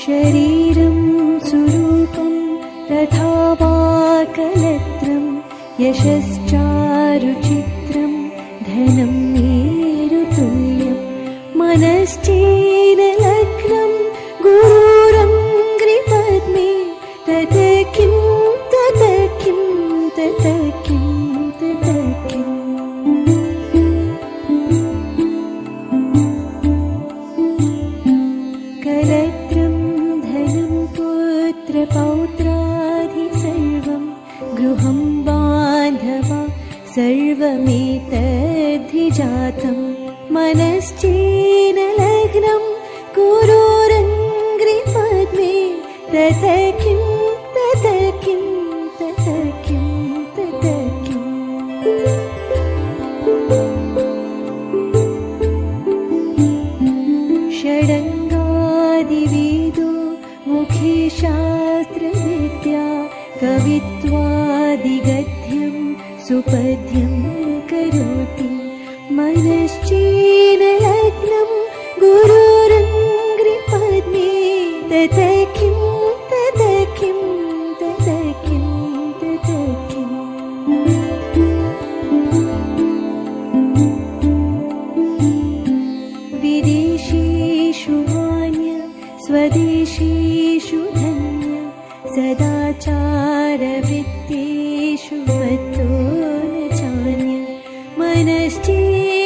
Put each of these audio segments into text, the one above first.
शरीरं सुरूपं तथा वा कलत्रं यशश्चारुचित्रं धनं मेरुतुल्यं मनश्चेनलग्नं गुरुरङ्घ्रिपद्मे तत किं तत किं तत किं तत किम् कलत्रं धनं पुत्रपौत्रादि सर्वं गृहं बान्धवा सर्वमेतद्धिजातं मनश्चेनलग्नं गुरुरङ्घ्रिपद्मे तत किं तत किं तत किं तत किम् षडङ्गादिवेदो मुखे शास्त्रविद्या कवित्वादिगद्यं सुपद्यं करोति मनश्चेनलग्नं गुरुरङ्घ्रिपद्मे तत किं तत किं तत किं तत किम् विदेशेषु मान्य स्वदेशेषु धन्य सदाचारवृत्तेषु मत्तो न चान्य मनश्चेनलग्नं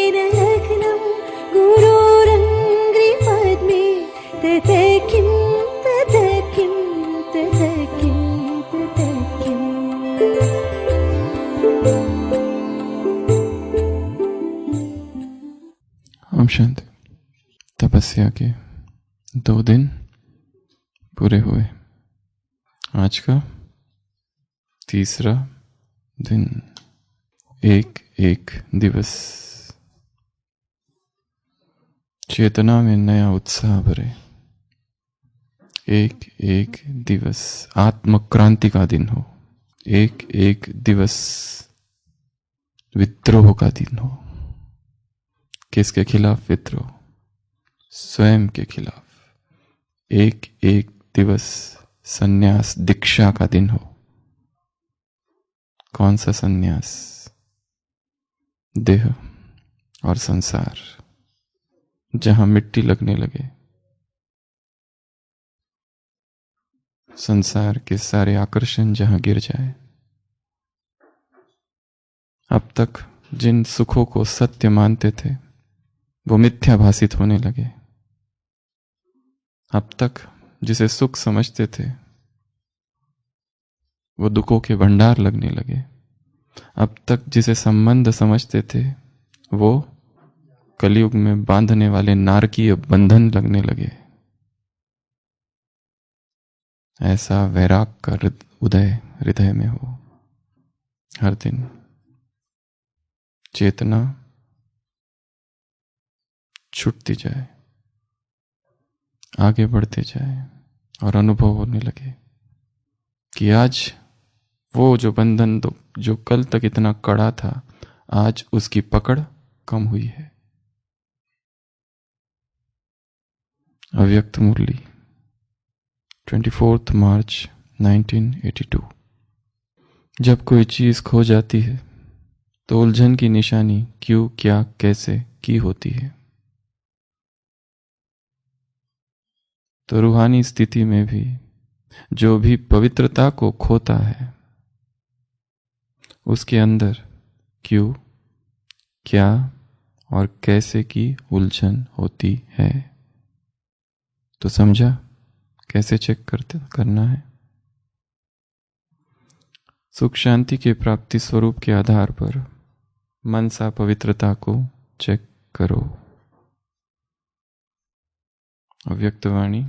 गुरुरङ्घ्रिपद्मे तत किं तत किं तत किं तत किम् ओम शांति। तपस्या के 2 दिन पूरे हुए। आज का 3रा दिन। एक दिवस। चेतना में नया उत्साह भरे। एक दिवस आत्मक्रांति का दिन हो। एक दिवस विद्रोह का दिन हो। किसके खिलाफ विद्रोह? स्वयं के खिलाफ। एक दिवस संन्यास दीक्षा का दिन हो। कौन सा संन्यास? देह और संसार, जहां मिट्टी लगने लगे। संसार के सारे आकर्षण जहां गिर जाए। अब तक जिन सुखों को सत्य मानते थे वो मिथ्या भासित होने लगे। अब तक जिसे सुख समझते थे वो दुखों के भंडार लगने लगे। अब तक जिसे संबंध समझते थे वो कलयुग में बांधने वाले नारकीय बंधन लगने लगे। ऐसा वैराग का उदय हृदय में हो। हर दिन चेतना छूटती जाए, आगे बढ़ते जाए और अनुभव होने लगे कि आज वो जो बंधन जो कल तक इतना कड़ा था, आज उसकी पकड़ कम हुई है। अव्यक्त मुरली 24 मार्च 1982। जब कोई चीज खो जाती है तो उलझन की निशानी क्यों, क्या, कैसे की होती है। तो रूहानी स्थिति में भी जो भी पवित्रता को खोता है उसके अंदर क्यों, क्या और कैसे की उलझन होती है। तो समझा कैसे चेक करना है। सुख शांति के प्राप्ति स्वरूप के आधार पर मनसा पवित्रता को चेक करो। अव्यक्तवाणी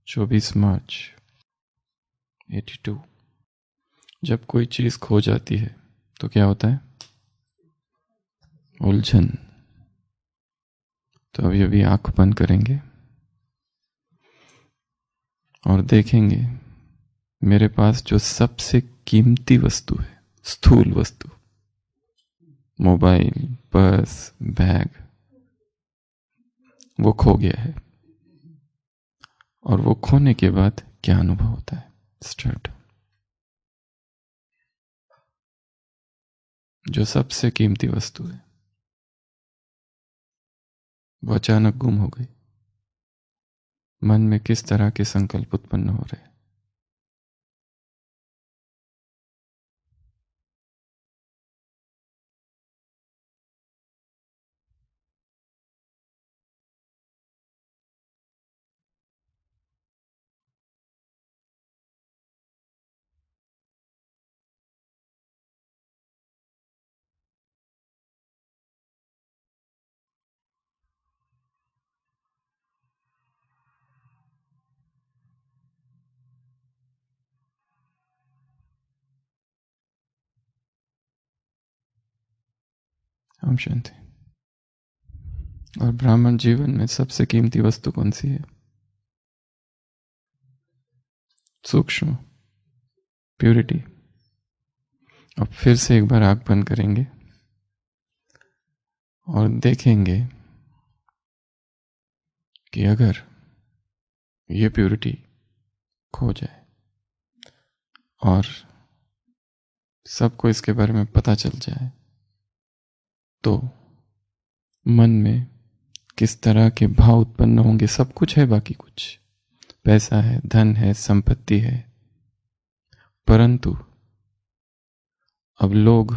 24 मार्च 82। जब कोई चीज खो जाती है तो क्या होता है? उलझन। तो अभी आंख बंद करेंगे और देखेंगे मेरे पास जो सबसे कीमती वस्तु है, स्थूल वस्तु, मोबाइल, पर्स, बैग, वो खो गया है। और वो खोने के बाद क्या अनुभव होता है। स्टार्ट। जो सबसे कीमती वस्तु है वो अचानक गुम हो गई। मन में किस तरह के संकल्प उत्पन्न हो रहे हैं। हम शांति। और ब्राह्मण जीवन में सबसे कीमती वस्तु कौन सी है? सूक्ष्म, प्यूरिटी। अब फिर से एक बार आंख बंद करेंगे और देखेंगे कि अगर ये प्यूरिटी खो जाए और सबको इसके बारे में पता चल जाए तो मन में किस तरह के भाव उत्पन्न होंगे। सब कुछ है, बाकी कुछ पैसा है, धन है, संपत्ति है, परंतु अब लोग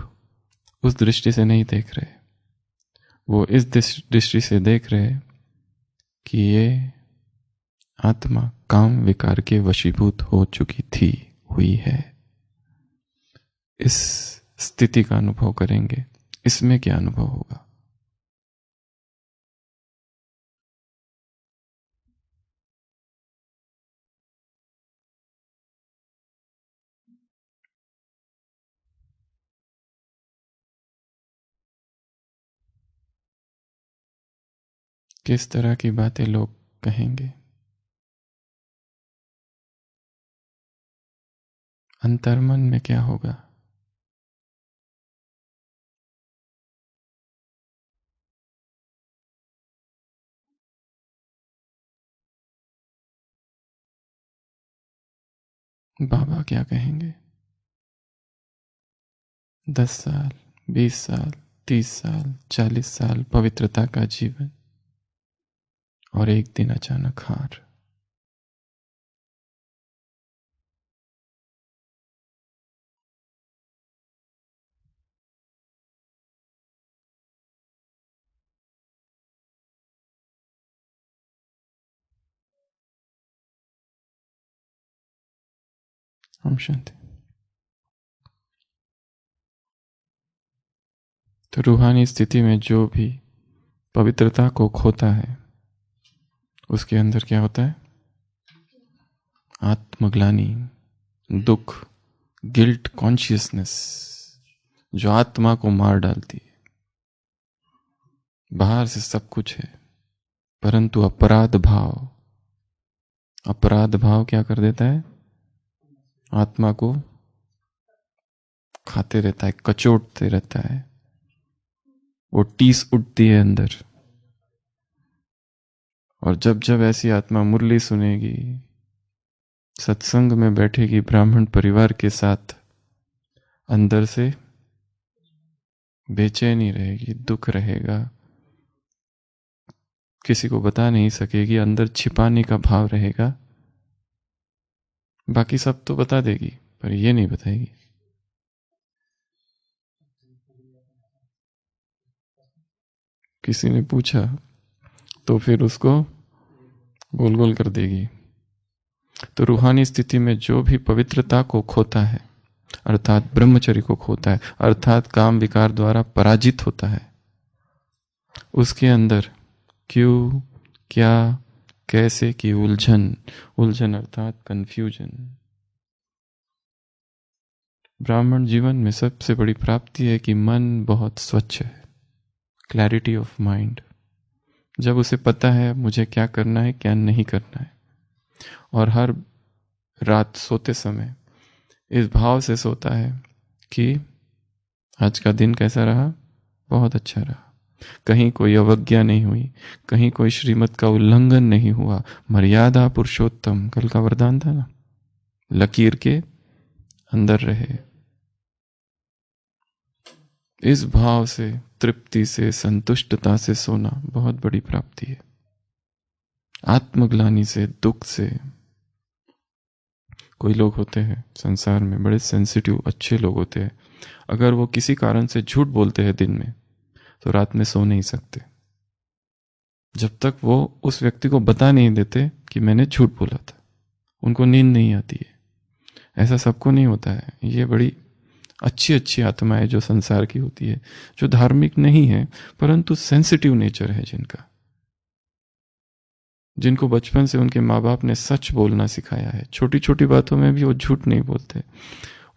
उस दृष्टि से नहीं देख रहे। वो इस दृष्टि से देख रहे कि ये आत्मा काम विकार के वशीभूत हो चुकी थी, हुई है। इस स्थिति का अनुभव करेंगे। इसमें क्या अनुभव होगा? किस तरह की बातें लोग कहेंगे? अंतर्मन में क्या होगा? बाबा क्या कहेंगे? 10 साल, 20 साल, 30 साल, 40 साल पवित्रता का जीवन और एक दिन अचानक हार। हम शांति। तो रूहानी स्थिति में जो भी पवित्रता को खोता है उसके अंदर क्या होता है? आत्मग्लानि, दुख, गिल्ट कॉन्शियसनेस, जो आत्मा को मार डालती है। बाहर से सब कुछ है, परंतु अपराध भाव क्या कर देता है? आत्मा को खाते रहता है, कचोटते रहता है। वो टीस उठती है अंदर। और जब जब ऐसी आत्मा मुरली सुनेगी, सत्संग में बैठेगी ब्राह्मण परिवार के साथ, अंदर से बेचैनी रहेगी, दुख रहेगा, किसी को बता नहीं सकेगी, अंदर छिपाने का भाव रहेगा। बाकी सब तो बता देगी पर ये नहीं बताएगी। किसी ने पूछा तो फिर उसको गोल गोल कर देगी। तो रूहानी स्थिति में जो भी पवित्रता को खोता है, अर्थात ब्रह्मचर्य को खोता है, अर्थात काम विकार द्वारा पराजित होता है, उसके अंदर क्यों, क्या, कैसे की उलझन अर्थात कंफ्यूजन। ब्राह्मण जीवन में सबसे बड़ी प्राप्ति है कि मन बहुत स्वच्छ है, क्लैरिटी ऑफ माइंड। जब उसे पता है मुझे क्या करना है, क्या नहीं करना है, और हर रात सोते समय इस भाव से सोता है कि आज का दिन कैसा रहा, बहुत अच्छा रहा, कहीं कोई अवज्ञा नहीं हुई, कहीं कोई श्रीमत का उल्लंघन नहीं हुआ। मर्यादा पुरुषोत्तम, कल का वरदान था ना, लकीर के अंदर रहे। इस भाव से, तृप्ति से, संतुष्टता से सोना बहुत बड़ी प्राप्ति है। आत्मग्लानि से, दुख से। कोई लोग होते हैं संसार में बड़े सेंसिटिव अच्छे लोग होते हैं, अगर वो किसी कारण से झूठ बोलते हैं दिन में तो रात में सो नहीं सकते, जब तक वो उस व्यक्ति को बता नहीं देते कि मैंने झूठ बोला था। उनको नींद नहीं आती है। ऐसा सबको नहीं होता है। ये बड़ी अच्छी अच्छी आत्माएं जो संसार की होती है, जो धार्मिक नहीं है परंतु सेंसिटिव नेचर है, जिनको बचपन से उनके माँ बाप ने सच बोलना सिखाया है, छोटी छोटी बातों में भी वो झूठ नहीं बोलते।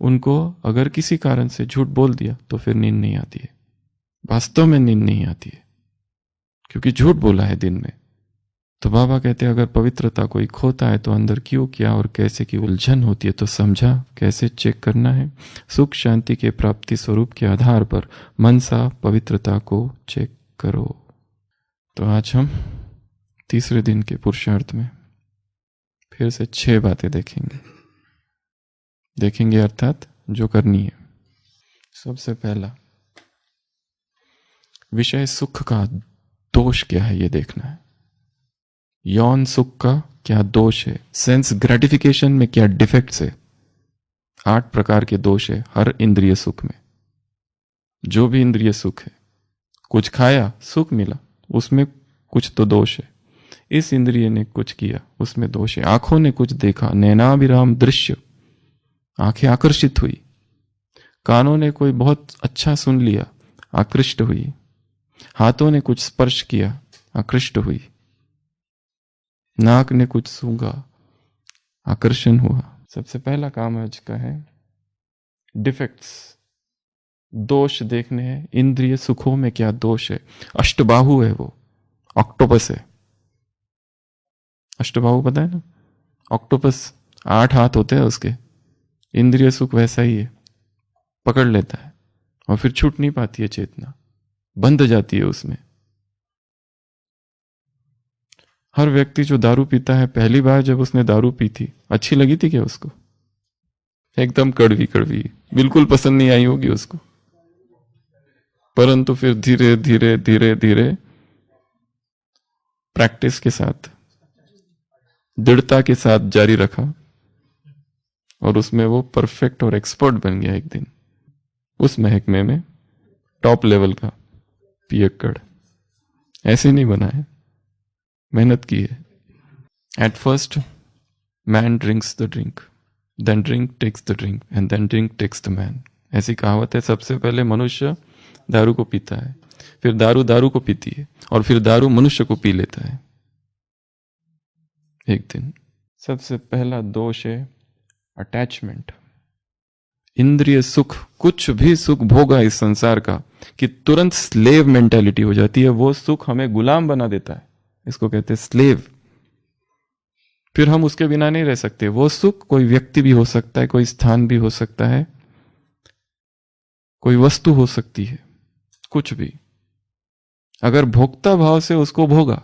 उनको अगर किसी कारण से झूठ बोल दिया तो फिर नींद नहीं आती है, वास्तव में नींद नहीं आती है, क्योंकि झूठ बोला है दिन में। तो बाबा कहते हैं अगर पवित्रता कोई खोता है तो अंदर क्यों, क्या और कैसे की उलझन होती है, तो समझा कैसे चेक करना है। सुख शांति के प्राप्ति स्वरूप के आधार पर मनसा पवित्रता को चेक करो। तो आज हम तीसरे दिन के पुरुषार्थ में फिर से 6 बातें देखेंगे अर्थात जो करनी है। सबसे पहला विषय सुख का दोष क्या है ये देखना है। यौन सुख का क्या दोष है, सेंस ग्रेटिफिकेशन में क्या डिफेक्ट्स है। 8 प्रकार के दोष है हर इंद्रिय सुख में। जो भी इंद्रिय सुख है, कुछ खाया सुख मिला, उसमें कुछ तो दोष है। इस इंद्रिय ने कुछ किया, उसमें दोष है। आंखों ने कुछ देखा, नैनाभिराम दृश्य, आंखें आकर्षित हुई। कानों ने कोई बहुत अच्छा सुन लिया, आकृष्ट हुई। हाथों ने कुछ स्पर्श किया, आकृष्ट हुई। नाक ने कुछ सूंघा, आकर्षण हुआ। सबसे पहला काम आज का है डिफेक्ट्स, दोष देखने हैं। इंद्रिय सुखों में क्या दोष है। अष्टबाहु है वो, ऑक्टोपस है। अष्टबाहु पता है ना, ऑक्टोपस 8 हाथ होते हैं उसके। इंद्रिय सुख वैसा ही है, पकड़ लेता है और फिर छूट नहीं पाती है चेतना, बंध जाती है उसमें। हर व्यक्ति जो दारू पीता है, पहली बार जब उसने दारू पी थी अच्छी लगी थी क्या उसको? एकदम कड़वी कड़वी, बिल्कुल पसंद नहीं आई होगी उसको। परंतु फिर धीरे धीरे धीरे धीरे प्रैक्टिस के साथ, दृढ़ता के साथ जारी रखा और उसमें वो परफेक्ट और एक्सपर्ट बन गया। एक दिन उस महकमे में टॉप लेवल का पियक्कड़। ऐसे नहीं बना है, मेहनत की है। At first man drinks the drink, then drink takes the drink and then drink takes the man. ऐसी कहावत है। सबसे पहले मनुष्य दारू को पीता है, फिर दारू दारू को पीती है और फिर दारू मनुष्य को पी लेता है एक दिन। सबसे पहला दोष है अटैचमेंट। इंद्रिय सुख, कुछ भी सुख भोगा इस संसार का, कि तुरंत स्लेव मेंटालिटी हो जाती है। वो सुख हमें गुलाम बना देता है, इसको कहते हैं स्लेव। फिर हम उसके बिना नहीं रह सकते। वो सुख कोई व्यक्ति भी हो सकता है, कोई स्थान भी हो सकता है, कोई वस्तु हो सकती है, कुछ भी। अगर भोक्ता भाव से उसको भोगा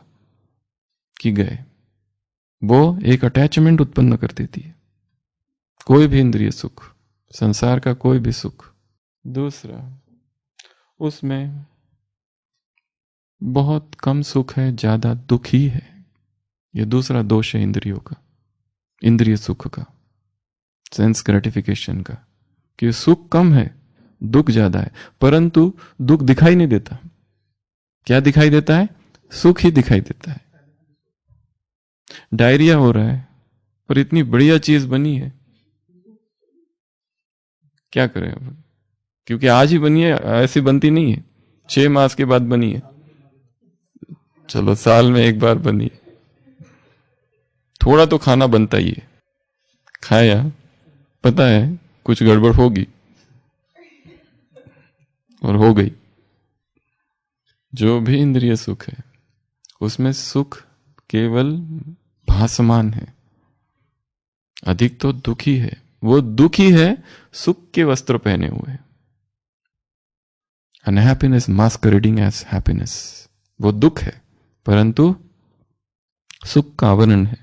कि गए, वो एक अटैचमेंट उत्पन्न कर देती है। कोई भी इंद्रिय सुख, संसार का कोई भी सुख। दूसरा, उसमें बहुत कम सुख है, ज्यादा दुख ही है। ये दूसरा दोष है इंद्रियों का, इंद्रिय सुख का, सेंस ग्रेटिफिकेशन का, कि सुख कम है, दुख ज्यादा है। परंतु दुख दिखाई नहीं देता। क्या दिखाई देता है? सुख ही दिखाई देता है। डायरिया हो रहा है पर इतनी बढ़िया चीज बनी है, क्या करें अब? क्योंकि आज ही बनी है, ऐसी बनती नहीं है। 6 मास के बाद बनी है, चलो साल में एक बार बनी है। थोड़ा तो खाना बनता ही है। खाया, पता है कुछ गड़बड़ होगी और हो गई। जो भी इंद्रिय सुख है उसमें सुख केवल भासमान है, अधिक तो दुखी है। वो दुखी है सुख के वस्त्र पहने हुए। अनहैप्पीनेस मास्करेडिंग एज हैप्पीनेस, वो दुख है परंतु सुख का आवरण है।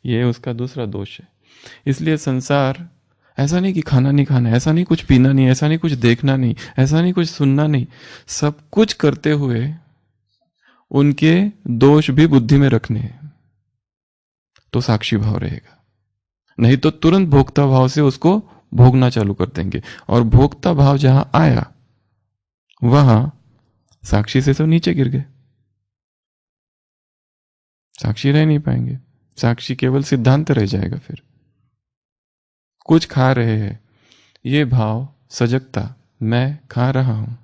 ये उसका दूसरा दोष है। इसलिए संसार ऐसा नहीं कि खाना नहीं खाना, ऐसा नहीं कुछ पीना नहीं, ऐसा नहीं कुछ देखना नहीं, ऐसा नहीं कुछ सुनना नहीं, सब कुछ करते हुए उनके दोष भी बुद्धि में रखने हैं, तो साक्षी भाव रहेगा। नहीं तो तुरंत भोक्ता भाव से उसको भोगना चालू कर देंगे, और भोक्ता भाव जहां आया वहां साक्षी से तो नीचे गिर गए, साक्षी रह नहीं पाएंगे, साक्षी केवल सिद्धांत रह जाएगा। फिर कुछ खा रहे हैं, ये भाव सजगता, मैं खा रहा हूं,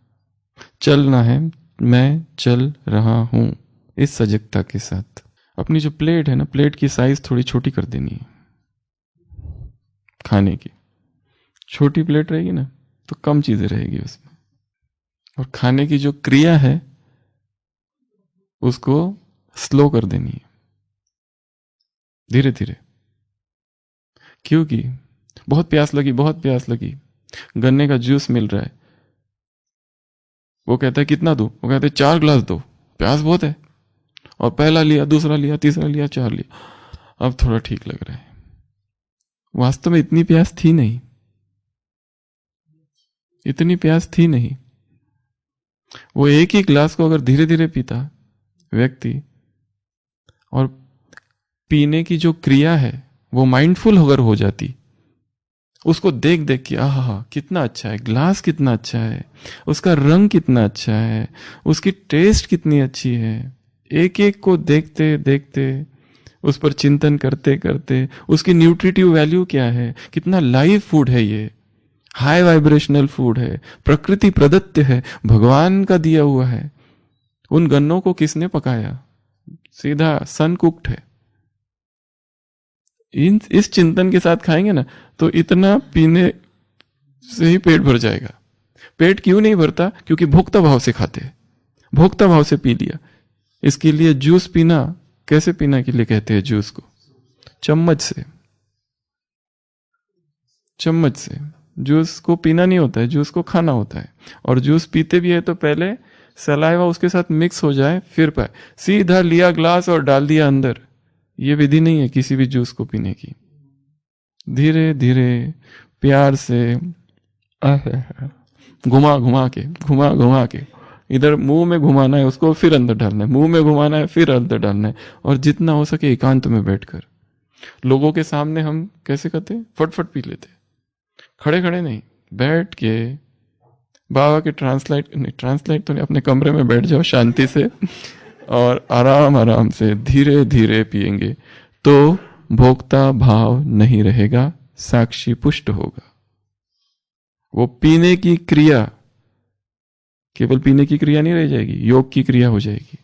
चलना है मैं चल रहा हूं, इस सजगता के साथ अपनी जो प्लेट है ना, प्लेट की साइज थोड़ी छोटी कर देनी है। खाने की छोटी प्लेट रहेगी ना तो कम चीजें रहेगी उसमें, और खाने की जो क्रिया है उसको स्लो कर देनी है, धीरे धीरे। क्योंकि बहुत प्यास लगी, बहुत प्यास लगी, गन्ने का जूस मिल रहा है, वो कहता है कितना दूं, वो कहते हैं 4 ग्लास दो, प्यास बहुत है, और पहला लिया, दूसरा लिया, तीसरा लिया, 4 लिया, अब थोड़ा ठीक लग रहा है। वास्तव में इतनी प्यास थी नहीं, इतनी प्यास थी नहीं। वो एक ही ग्लास को अगर धीरे धीरे पीता व्यक्ति, और पीने की जो क्रिया है वो माइंडफुल अगर हो जाती, उसको देख देख के आहा कितना अच्छा है, ग्लास कितना अच्छा है, उसका रंग कितना अच्छा है, उसकी टेस्ट कितनी अच्छी है, एक एक को देखते देखते, उस पर चिंतन करते करते, उसकी न्यूट्रिटिव वैल्यू क्या है, कितना लाइव फूड है, ये हाई वाइब्रेशनल फूड है, प्रकृति प्रदत्त है, भगवान का दिया हुआ है। उन गन्नों को किसने पकाया, सीधा सन कुक्ड है। इस चिंतन के साथ खाएंगे ना तो इतना पीने से ही पेट भर जाएगा। पेट क्यों नहीं भरता, क्योंकि भोक्ता भाव से खाते हैं, भोक्ता भाव से पी लिया। इसके लिए जूस पीना, कैसे पीना के लिए कहते हैं जूस को, चम्मच से, चम्मच से। जूस को पीना नहीं होता है, जूस को खाना होता है। और जूस पीते भी है तो पहले सलाइवा उसके साथ मिक्स हो जाए फिर पाए, सीधा लिया ग्लास और डाल दिया अंदर, ये विधि नहीं है किसी भी जूस को पीने की। धीरे धीरे प्यार से घुमा घुमा के इधर मुंह में घुमाना है उसको, फिर अंदर डालना है, मुंह में घुमाना है, फिर अंदर डालना है। और जितना हो सके एकांत में बैठकर। लोगों के सामने हम कैसे करते, फटफट पी लेते, खड़े खड़े नहीं, बैठ के बाबा के ट्रांसलेट तो नहीं, अपने कमरे में बैठ जाओ शांति से, और आराम आराम से धीरे धीरे पिएंगे तो भोक्ता भाव नहीं रहेगा, साक्षी पुष्ट होगा। वो पीने की क्रिया केवल पीने की क्रिया नहीं रह जाएगी, योग की क्रिया हो जाएगी।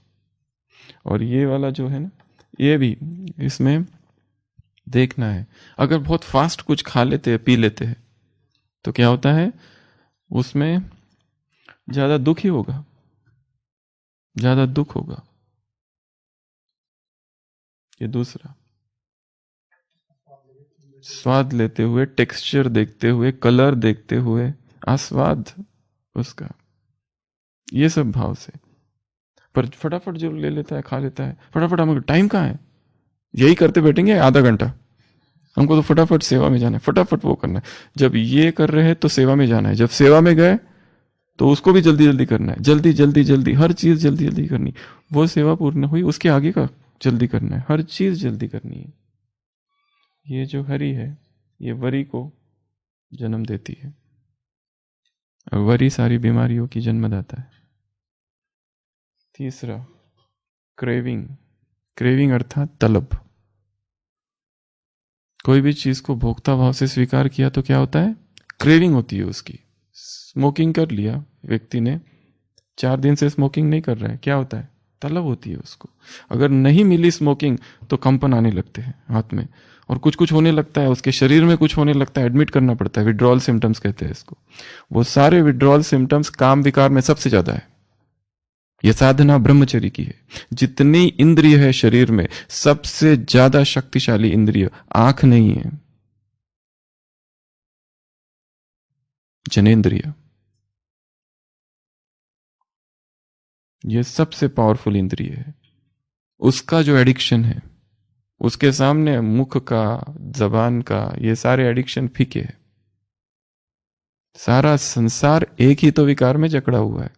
और ये वाला जो है ना, ये भी इसमें देखना है। अगर बहुत फास्ट कुछ खा लेते हैं, पी लेते हैं, तो क्या होता है, उसमें ज्यादा दुख ही होगा, ज्यादा दुख होगा। ये दूसरा, स्वाद लेते हुए, टेक्सचर देखते हुए, कलर देखते हुए, आस्वाद उसका, ये सब भाव से। पर फटाफट जो ले लेता है, खा लेता है फटाफट, हमें टाइम कहाँ है, यही करते बैठेंगे आधा घंटा, हमको तो फटाफट सेवा में जाना है, फटाफट वो करना है। जब ये कर रहे हैं तो सेवा में जाना है, जब सेवा में गए तो उसको भी जल्दी जल्दी करना है, जल्दी जल्दी जल्दी, हर चीज जल्दी जल्दी करनी। वो सेवा पूर्ण हुई, उसके आगे का जल्दी करना है, हर चीज जल्दी करनी है। ये जो हरि है, ये वरी को जन्म देती है, और वरी सारी बीमारियों की जन्मदाता है। तीसरा, क्रेविंग। क्रेविंग अर्थात तलब। कोई भी चीज को भोक्ता भाव से स्वीकार किया तो क्या होता है, क्रेविंग होती है उसकी। स्मोकिंग कर लिया व्यक्ति ने, 4 दिन से स्मोकिंग नहीं कर रहा है, क्या होता है, तलब होती है उसको। अगर नहीं मिली स्मोकिंग तो कंपन आने लगते हैं हाथ में, और कुछ कुछ होने लगता है, उसके शरीर में कुछ होने लगता है, एडमिट करना पड़ता है, विड्रॉल सिम्टम्स कहते हैं इसको। वो सारे विड्रॉल सिम्टम्स काम विकार में सबसे ज्यादा है। यह साधना ब्रह्मचर्य की है। जितनी इंद्रिय है शरीर में, सबसे ज्यादा शक्तिशाली इंद्रिय आंख नहीं है, जनेंद्रिय। ये सबसे पावरफुल इंद्रिय है। उसका जो एडिक्शन है, उसके सामने मुख का, जबान का, ये सारे एडिक्शन फीके है। सारा संसार एक ही तो विकार में जकड़ा हुआ है,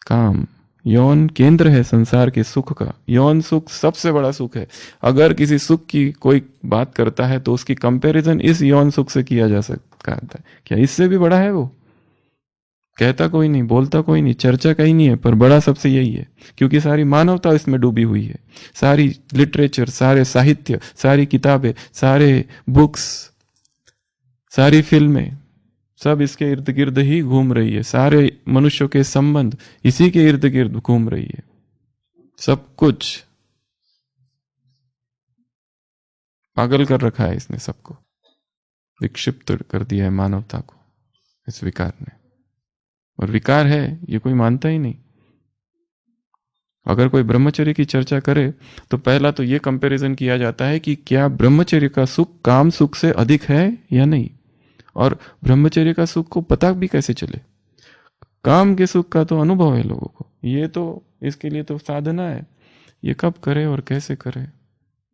काम। यौन केंद्र है संसार के सुख का। यौन सुख सबसे बड़ा सुख है। अगर किसी सुख की कोई बात करता है तो उसकी कंपैरिजन इस यौन सुख से किया जा सकता है। क्या इससे भी बड़ा है वो? कहता कोई नहीं, बोलता कोई नहीं, चर्चा कहीं नहीं है, पर बड़ा सबसे यही है, क्योंकि सारी मानवता इसमें डूबी हुई है। सारी लिटरेचर, सारे साहित्य, सारी किताबें, सारे बुक्स, सारी फिल्में, सब इसके इर्द गिर्द ही घूम रही है। सारे मनुष्यों के संबंध इसी के इर्द गिर्द घूम रही है। सब कुछ पागल कर रखा है इसने, सबको विक्षिप्त कर दिया है मानवता को इस विकार ने। और विकार है ये कोई मानता ही नहीं। अगर कोई ब्रह्मचर्य की चर्चा करे तो पहला तो ये कंपैरिजन किया जाता है कि क्या ब्रह्मचर्य का सुख काम सुख से अधिक है या नहीं, और ब्रह्मचर्य का सुख को पता भी कैसे चले। काम के सुख का तो अनुभव है लोगों को, ये तो इसके लिए तो साधना है, ये कब करे और कैसे करे,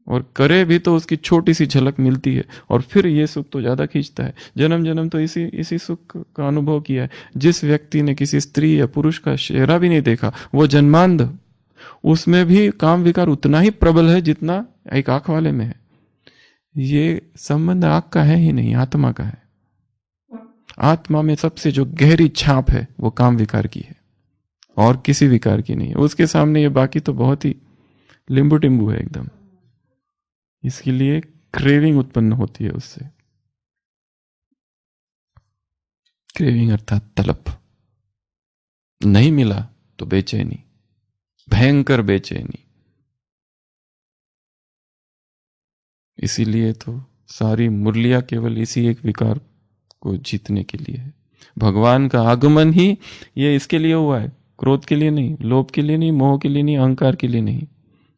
और करे भी तो उसकी छोटी सी झलक मिलती है, और फिर ये सुख तो ज्यादा खींचता है। जन्म जन्म तो इसी सुख का अनुभव किया है। जिस व्यक्ति ने किसी स्त्री या पुरुष का चेहरा भी नहीं देखा, वो जन्मांध, उसमें भी काम विकार उतना ही प्रबल है जितना एक आंख वाले में है। ये संबंध आंख का है ही नहीं, आत्मा का है। आत्मा में सबसे जो गहरी छाप है वो काम विकार की है, और किसी विकार की नहीं है। उसके सामने ये बाकी तो बहुत ही लिंबू टिम्बू है एकदम। इसके लिए क्रेविंग उत्पन्न होती है उससे। क्रेविंग अर्थात तलब। नहीं मिला तो बेचैनी, भयंकर बेचैनी। इसीलिए तो सारी मुरलियां केवल इसी एक विकार को जीतने के लिए है। भगवान का आगमन ही ये इसके लिए हुआ है, क्रोध के लिए नहीं, लोभ के लिए नहीं, मोह के लिए नहीं, अहंकार के लिए नहीं।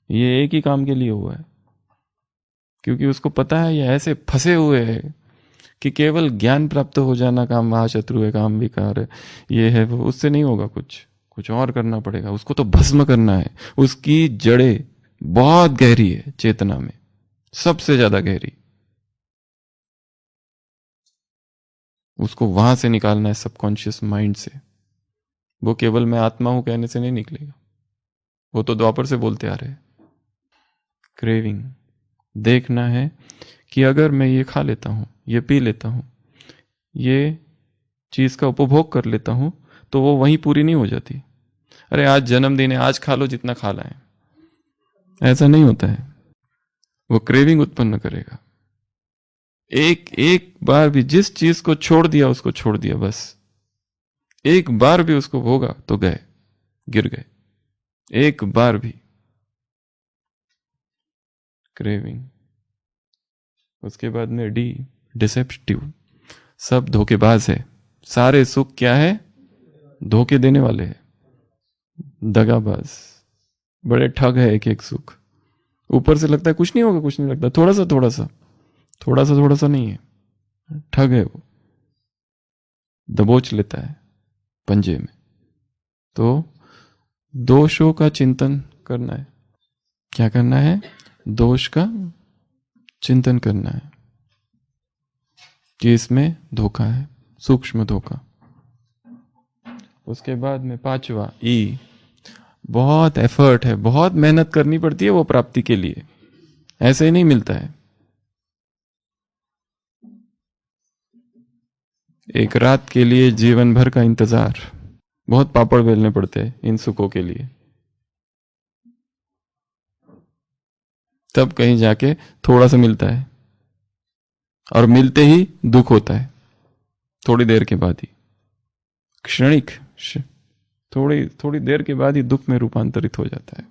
ये एक ही काम के लिए हुआ है, क्योंकि उसको पता है ये ऐसे फंसे हुए हैं कि केवल ज्ञान प्राप्त हो जाना काम महाशत्रु है, काम विकार है, ये है वो, उससे नहीं होगा। कुछ और करना पड़ेगा। उसको तो भस्म करना है। उसकी जड़ें बहुत गहरी है चेतना में, सबसे ज्यादा गहरी। उसको वहां से निकालना है, सबकॉन्शियस माइंड से। वो केवल मैं आत्मा हूं कहने से नहीं निकलेगा, वो तो द्वापर से बोलते आ रहे हैं। क्रेविंग देखना है कि अगर मैं ये खा लेता हूं, ये पी लेता हूं, ये चीज का उपभोग कर लेता हूं, तो वो वहीं पूरी नहीं हो जाती। अरे आज जन्मदिन है, आज खा लो जितना खा लाए, ऐसा नहीं होता है। वो क्रेविंग उत्पन्न करेगा। एक बार भी जिस चीज को छोड़ दिया उसको छोड़ दिया, बस एक बार भी उसको भोगा तो गए, गिर गए। एक बार भी क्रेविंग। उसके बाद में डिसेप्टिव। सब धोखेबाज है। सारे सुख क्या है? धोखे देने वाले हैं, दगाबाज, बड़े ठग है एक एक सुख। ऊपर से लगता है कुछ नहीं होगा, कुछ नहीं लगता, थोड़ा सा नहीं है, ठग है वो, दबोच लेता है पंजे में। तो दोषों का चिंतन करना है। क्या करना है? दोष का चिंतन करना है कि इसमें धोखा है, सूक्ष्म धोखा। उसके बाद में पांचवा ई, बहुत एफर्ट है, बहुत मेहनत करनी पड़ती है वो प्राप्ति के लिए, ऐसे ही नहीं मिलता है। एक रात के लिए जीवन भर का इंतजार, बहुत पापड़ बेलने पड़ते हैं इन सुखों के लिए, तब कहीं जाके थोड़ा सा मिलता है, और मिलते ही दुख होता है थोड़ी देर के बाद ही, क्षणिक, थोड़ी देर के बाद ही दुख में रूपांतरित हो जाता है।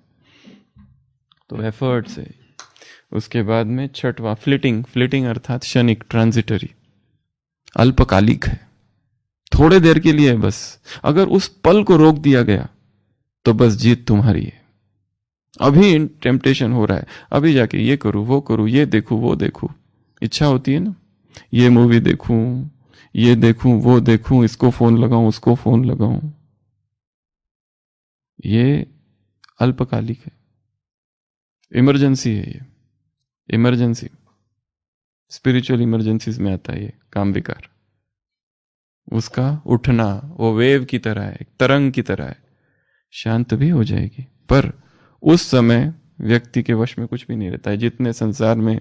तो एफर्ट से। उसके बाद में छठवां फ्लिटिंग अर्थात क्षणिक, ट्रांजिटरी, अल्पकालिक है, थोड़े देर के लिए है बस। अगर उस पल को रोक दिया गया तो बस जीत तुम्हारी है। अभी टेम्पटेशन हो रहा है, अभी जाके ये करूं वो करूं, ये देखूं वो देखूं, इच्छा होती है ना, ये मूवी देखूं, ये देखूं वो देखूं, इसको फोन लगाऊं उसको फोन लगाऊं, ये अल्पकालिक है, इमरजेंसी है। ये इमरजेंसी, स्पिरिचुअल इमरजेंसीज में आता है ये काम विकार। उसका उठना वो वेव की तरह है, एक तरंग की तरह है, शांत भी हो जाएगी, पर उस समय व्यक्ति के वश में कुछ भी नहीं रहता है। जितने संसार में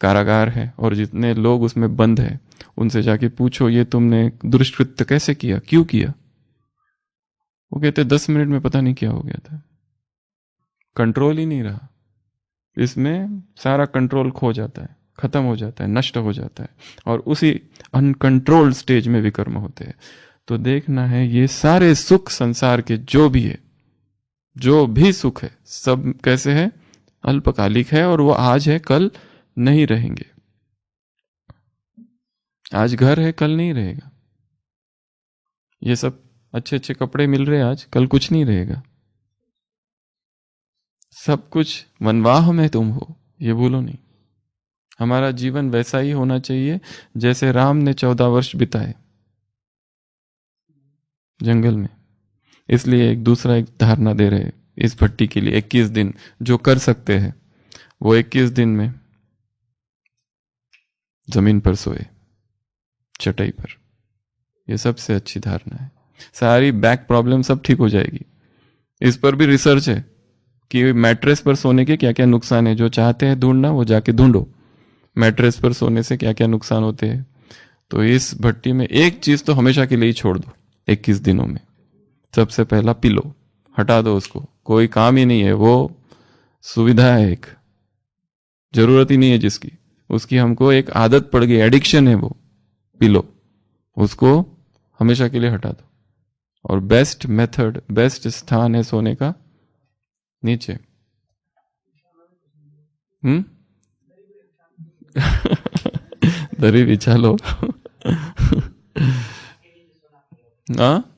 कारागार है और जितने लोग उसमें बंद है, उनसे जाके पूछो ये तुमने दुष्कृत्य कैसे किया, क्यों किया, वो कहते 10 मिनट में पता नहीं क्या हो गया था, कंट्रोल ही नहीं रहा। इसमें सारा कंट्रोल खो जाता है, खत्म हो जाता है, नष्ट हो जाता है, और उसी अनकंट्रोल्ड स्टेज में विकर्म होते हैं। तो देखना है ये सारे सुख संसार के जो भी है, जो भी सुख है, सब कैसे है, अल्पकालिक है, और वो आज है कल नहीं रहेंगे। आज घर है कल नहीं रहेगा, ये सब अच्छे अच्छे कपड़े मिल रहे हैं आज, कल कुछ नहीं रहेगा। सब कुछ मनवाह में तुम हो, ये भूलो नहीं। हमारा जीवन वैसा ही होना चाहिए जैसे राम ने 14 वर्ष बिताए जंगल में। इसलिए एक दूसरा एक धारणा दे रहे इस भट्टी के लिए, 21 दिन जो कर सकते हैं वो 21 दिन में जमीन पर सोए, चटाई पर। ये सबसे अच्छी धारणा है। सारी बैक प्रॉब्लम सब ठीक हो जाएगी। इस पर भी रिसर्च है कि मैट्रेस पर सोने के क्या क्या नुकसान है। जो चाहते हैं ढूंढना वो जाके ढूंढो, मैट्रेस पर सोने से क्या क्या नुकसान होते हैं। तो इस भट्टी में एक चीज तो हमेशा के लिए ही छोड़ दो 21 दिनों में। सबसे पहला पिलो हटा दो, उसको कोई काम ही नहीं है, वो सुविधा है, एक जरूरत ही नहीं है जिसकी, उसकी हमको एक आदत पड़ गई, एडिक्शन है वो पिलो, उसको हमेशा के लिए हटा दो। और बेस्ट मेथड, बेस्ट स्थान है सोने का नीचे। दरी बिछा लो। हाँ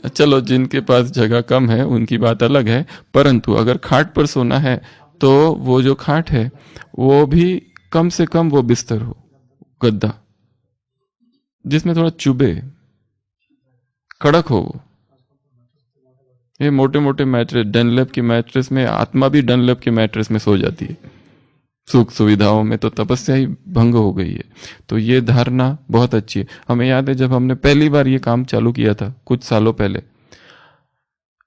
चलो, जिनके पास जगह कम है उनकी बात अलग है, परंतु अगर खाट पर सोना है तो वो जो खाट है वो भी कम से कम वो बिस्तर हो, गद्दा जिसमें थोड़ा चुभे, कड़क हो वो। ये मोटे मोटे मैट्रेस, डनलेप की मैट्रेस में, आत्मा भी डनलेप के मैट्रेस में सो जाती है। सुख सुविधाओं में तो तपस्या ही भंग हो गई है। तो ये धारणा बहुत अच्छी है। हमें याद है जब हमने पहली बार ये काम चालू किया था कुछ सालों पहले,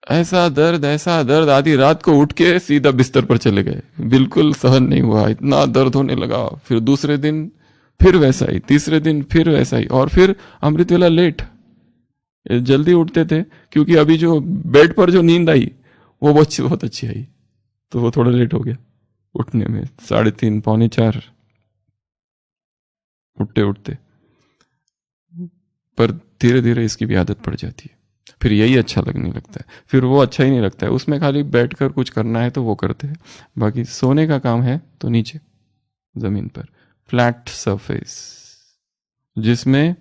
ऐसा दर्द, आधी रात को उठ के सीधा बिस्तर पर चले गए, बिल्कुल सहन नहीं हुआ, इतना दर्द होने लगा। फिर दूसरे दिन फिर वैसा ही, तीसरे दिन फिर वैसा ही, और फिर अमृत वेला लेट, जल्दी उठते थे क्योंकि अभी जो बेड पर जो नींद आई वो बहुत अच्छी आई, तो वो थोड़ा लेट हो गया उठने में, 3:30 पौने 4 उठते उठते। पर धीरे धीरे इसकी भी आदत पड़ जाती है, फिर यही अच्छा लगने लगता है, फिर वो अच्छा ही नहीं लगता है। उसमें खाली बैठकर कुछ करना है तो वो करते हैं, बाकी सोने का काम है तो नीचे जमीन पर, फ्लैट सरफेस, जिसमें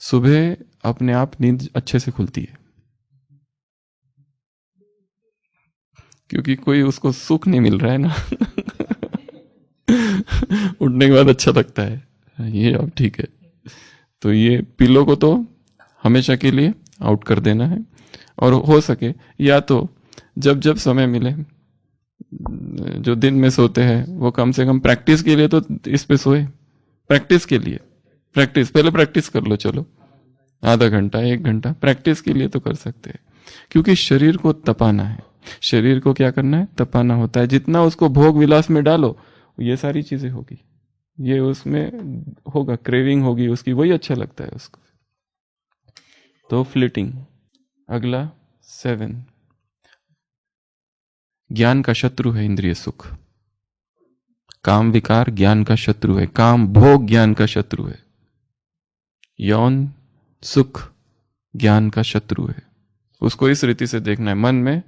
सुबह अपने आप नींद अच्छे से खुलती है, क्योंकि कोई उसको सुख नहीं मिल रहा है ना। उठने के बाद अच्छा लगता है ये, अब ठीक है। तो ये पिलो को तो हमेशा के लिए आउट कर देना है, और हो सके या तो जब जब समय मिले, जो दिन में सोते हैं वो कम से कम प्रैक्टिस के लिए तो इस पे सोए, प्रैक्टिस के लिए, प्रैक्टिस पहले प्रैक्टिस कर लो, चलो आधा घंटा 1 घंटा प्रैक्टिस के लिए तो कर सकते हैं। क्योंकि शरीर को तपाना है, शरीर को क्या करना है, तपाना होता है। जितना उसको भोग विलास में डालो ये सारी चीजें होगी, ये उसमें होगा, क्रेविंग होगी उसकी, वही अच्छा लगता है उसको। तो फ्लिटिंग। अगला 7, ज्ञान का शत्रु है इंद्रिय सुख। काम विकार ज्ञान का शत्रु है, काम भोग ज्ञान का शत्रु है, यौन सुख ज्ञान का शत्रु है। उसको इस रीति से देखना है, मन में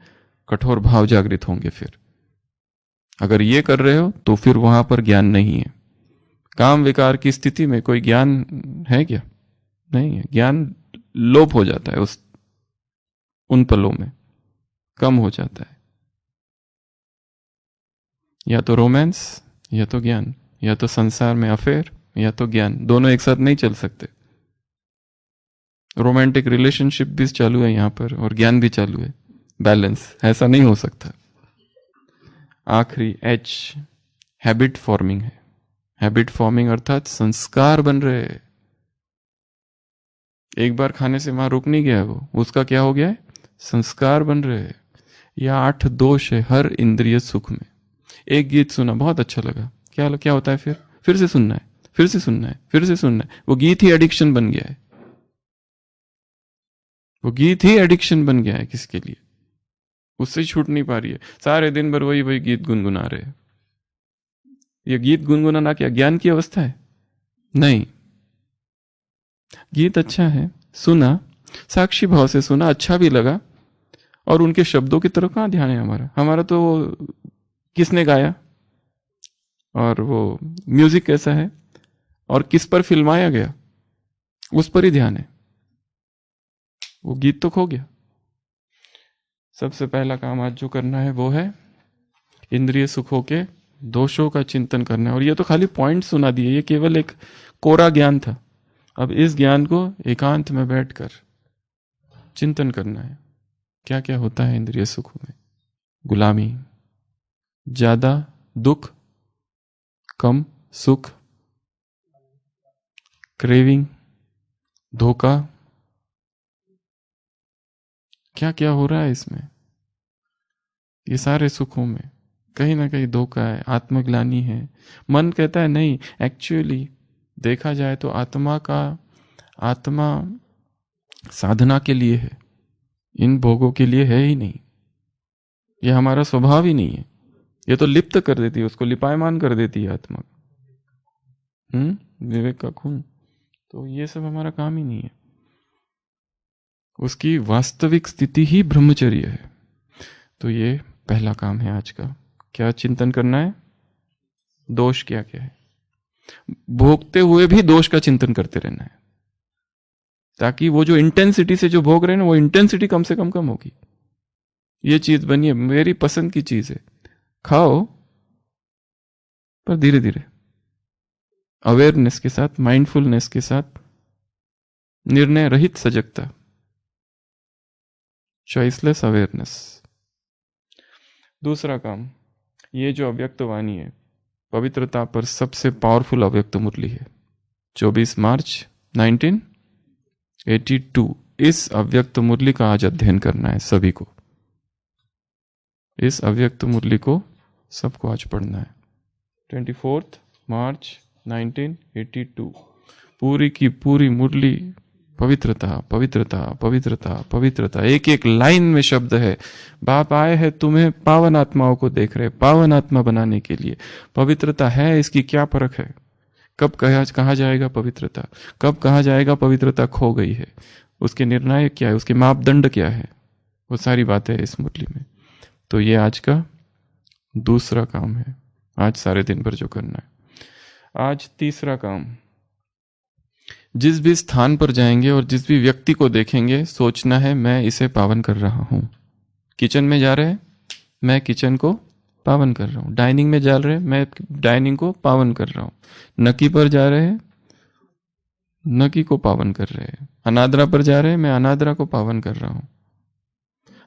कठोर भाव जागृत होंगे। फिर अगर ये कर रहे हो तो फिर वहां पर ज्ञान नहीं है। काम विकार की स्थिति में कोई ज्ञान है क्या? नहीं है। ज्ञान लोप हो जाता है उन पलों में, कम हो जाता है। या तो रोमांस या तो ज्ञान, या तो संसार में अफेयर या तो ज्ञान, दोनों एक साथ नहीं चल सकते। रोमांटिक रिलेशनशिप भी चालू है यहां पर और ज्ञान भी चालू है, बैलेंस, ऐसा नहीं हो सकता। आखिरी H हैबिट फॉर्मिंग है। हैबिट फॉर्मिंग अर्थात संस्कार बन रहे हैं। एक बार खाने से वहां रुक नहीं गया वो, उसका क्या हो गया है? संस्कार बन रहे हैं। या 8 दोष है हर इंद्रिय सुख में। एक गीत सुना, बहुत अच्छा लगा, क्या क्या होता है फिर से सुनना है, फिर से सुनना है, फिर से सुनना है। वो गीत ही एडिक्शन बन गया है। वो गीत ही एडिक्शन बन गया है किसके लिए, उससे छूट नहीं पा रही है। सारे दिन भर वही वही गीत गुनगुना रहे हैं। ये गीत गुनगुनाना क्या ज्ञान की अवस्था है? नहीं। गीत अच्छा है, सुना, साक्षी भाव से सुना, अच्छा भी लगा, और उनके शब्दों की तरफ कहां ध्यान है हमारा? हमारा तो किसने गाया, और वो म्यूजिक कैसा है, और किस पर फिल्माया गया, उस पर ही ध्यान है। वो गीत तो खो गया। सबसे पहला काम आज जो करना है वो है इंद्रिय सुखों के दोषों का चिंतन करना है। और ये तो खाली पॉइंट सुना दिए, ये केवल एक कोरा ज्ञान था। अब इस ज्ञान को एकांत में बैठकर चिंतन करना है। क्या क्या होता है इंद्रिय सुखों में? गुलामी, ज्यादा दुख, कम सुख, क्रेविंग, धोखा, क्या क्या हो रहा है इसमें? ये सारे सुखों में कहीं ना कहीं धोखा है, आत्मग्लानि है। मन कहता है नहीं, एक्चुअली देखा जाए तो आत्मा साधना के लिए है, इन भोगों के लिए है ही नहीं। ये हमारा स्वभाव ही नहीं है। ये तो लिप्त कर देती है, उसको लिपायमान कर देती है आत्मा। विवेक का खून। तो ये सब हमारा काम ही नहीं है। उसकी वास्तविक स्थिति ही ब्रह्मचर्य है। तो ये पहला काम है आज का। क्या चिंतन करना है? दोष क्या क्या है। भोगते हुए भी दोष का चिंतन करते रहना है, ताकि वो जो इंटेंसिटी से जो भोग रहे हैं ना, वो इंटेंसिटी कम से कम होगी। ये चीज बनी है, मेरी पसंद की चीज है, खाओ, पर धीरे धीरे, अवेयरनेस के साथ, माइंडफुलनेस के साथ, निर्णय रहित सजगता, चॉइसलेस अवेयरनेस। दूसरा काम, ये जो अव्यक्त वाणी है, पवित्रता पर सबसे पावरफुल अव्यक्त मुरली है। 24 मार्च 1982 इस अव्यक्त मुरली का आज अध्ययन करना है सभी को। इस अव्यक्त मुरली को सबको आज पढ़ना है। 24 मार्च 1982 पूरी की पूरी मुरली पवित्रता पवित्रता पवित्रता पवित्रता। एक एक लाइन में शब्द है। बाप आए हैं तुम्हें पावन आत्माओं को देख रहे, पावन आत्मा बनाने के लिए। पवित्रता है, इसकी क्या परख है? कब कहा जाएगा पवित्रता, कब कहा जाएगा पवित्रता खो गई है, उसके निर्णायक क्या है, उसके मापदंड क्या है, वो सारी बातें इस मुरली में। तो ये आज का दूसरा काम है, आज सारे दिन भर जो करना है। आज तीसरा काम, जिस भी स्थान पर जाएंगे और जिस भी व्यक्ति को देखेंगे, सोचना है मैं इसे पावन कर रहा हूं। किचन में जा रहे हैं, मैं किचन को पावन कर रहा हूं। डाइनिंग में जा रहे हैं, मैं डाइनिंग को पावन कर रहा हूं। नकी पर जा रहे हैं, नकी को पावन कर रहे हैं। अनादरा पर जा रहे हैं, मैं अनादरा को पावन कर रहा हूं।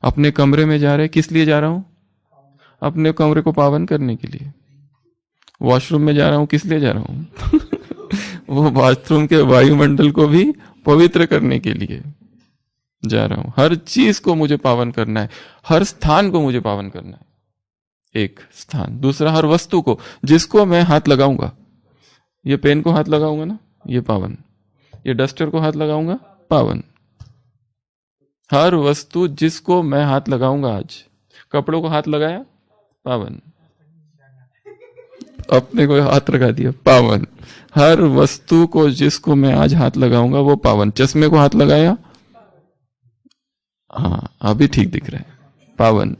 अपने कमरे में जा रहे हैं, किस लिए जा रहा हूं? अपने कमरे को पावन करने के लिए। वॉशरूम में जा रहा हूं, किस लिए जा रहा हूं? वो बाथरूम के वायुमंडल को भी पवित्र करने के लिए जा रहा हूं। हर चीज को मुझे पावन करना है, हर स्थान को मुझे पावन करना है। एक स्थान। दूसरा, हर वस्तु को, जिसको मैं हाथ लगाऊंगा, ये पेन को हाथ लगाऊंगा ना, ये पावन। ये डस्टर को हाथ लगाऊंगा, पावन। हर वस्तु जिसको मैं हाथ लगाऊंगा, आज कपड़ों को हाथ लगाया, पावन। अपने को हाथ लगा दिया, पावन। हर वस्तु को जिसको मैं आज हाथ लगाऊंगा वो पावन। चश्मे को हाथ लगाया, हाँ अभी ठीक दिख रहा है, पावन।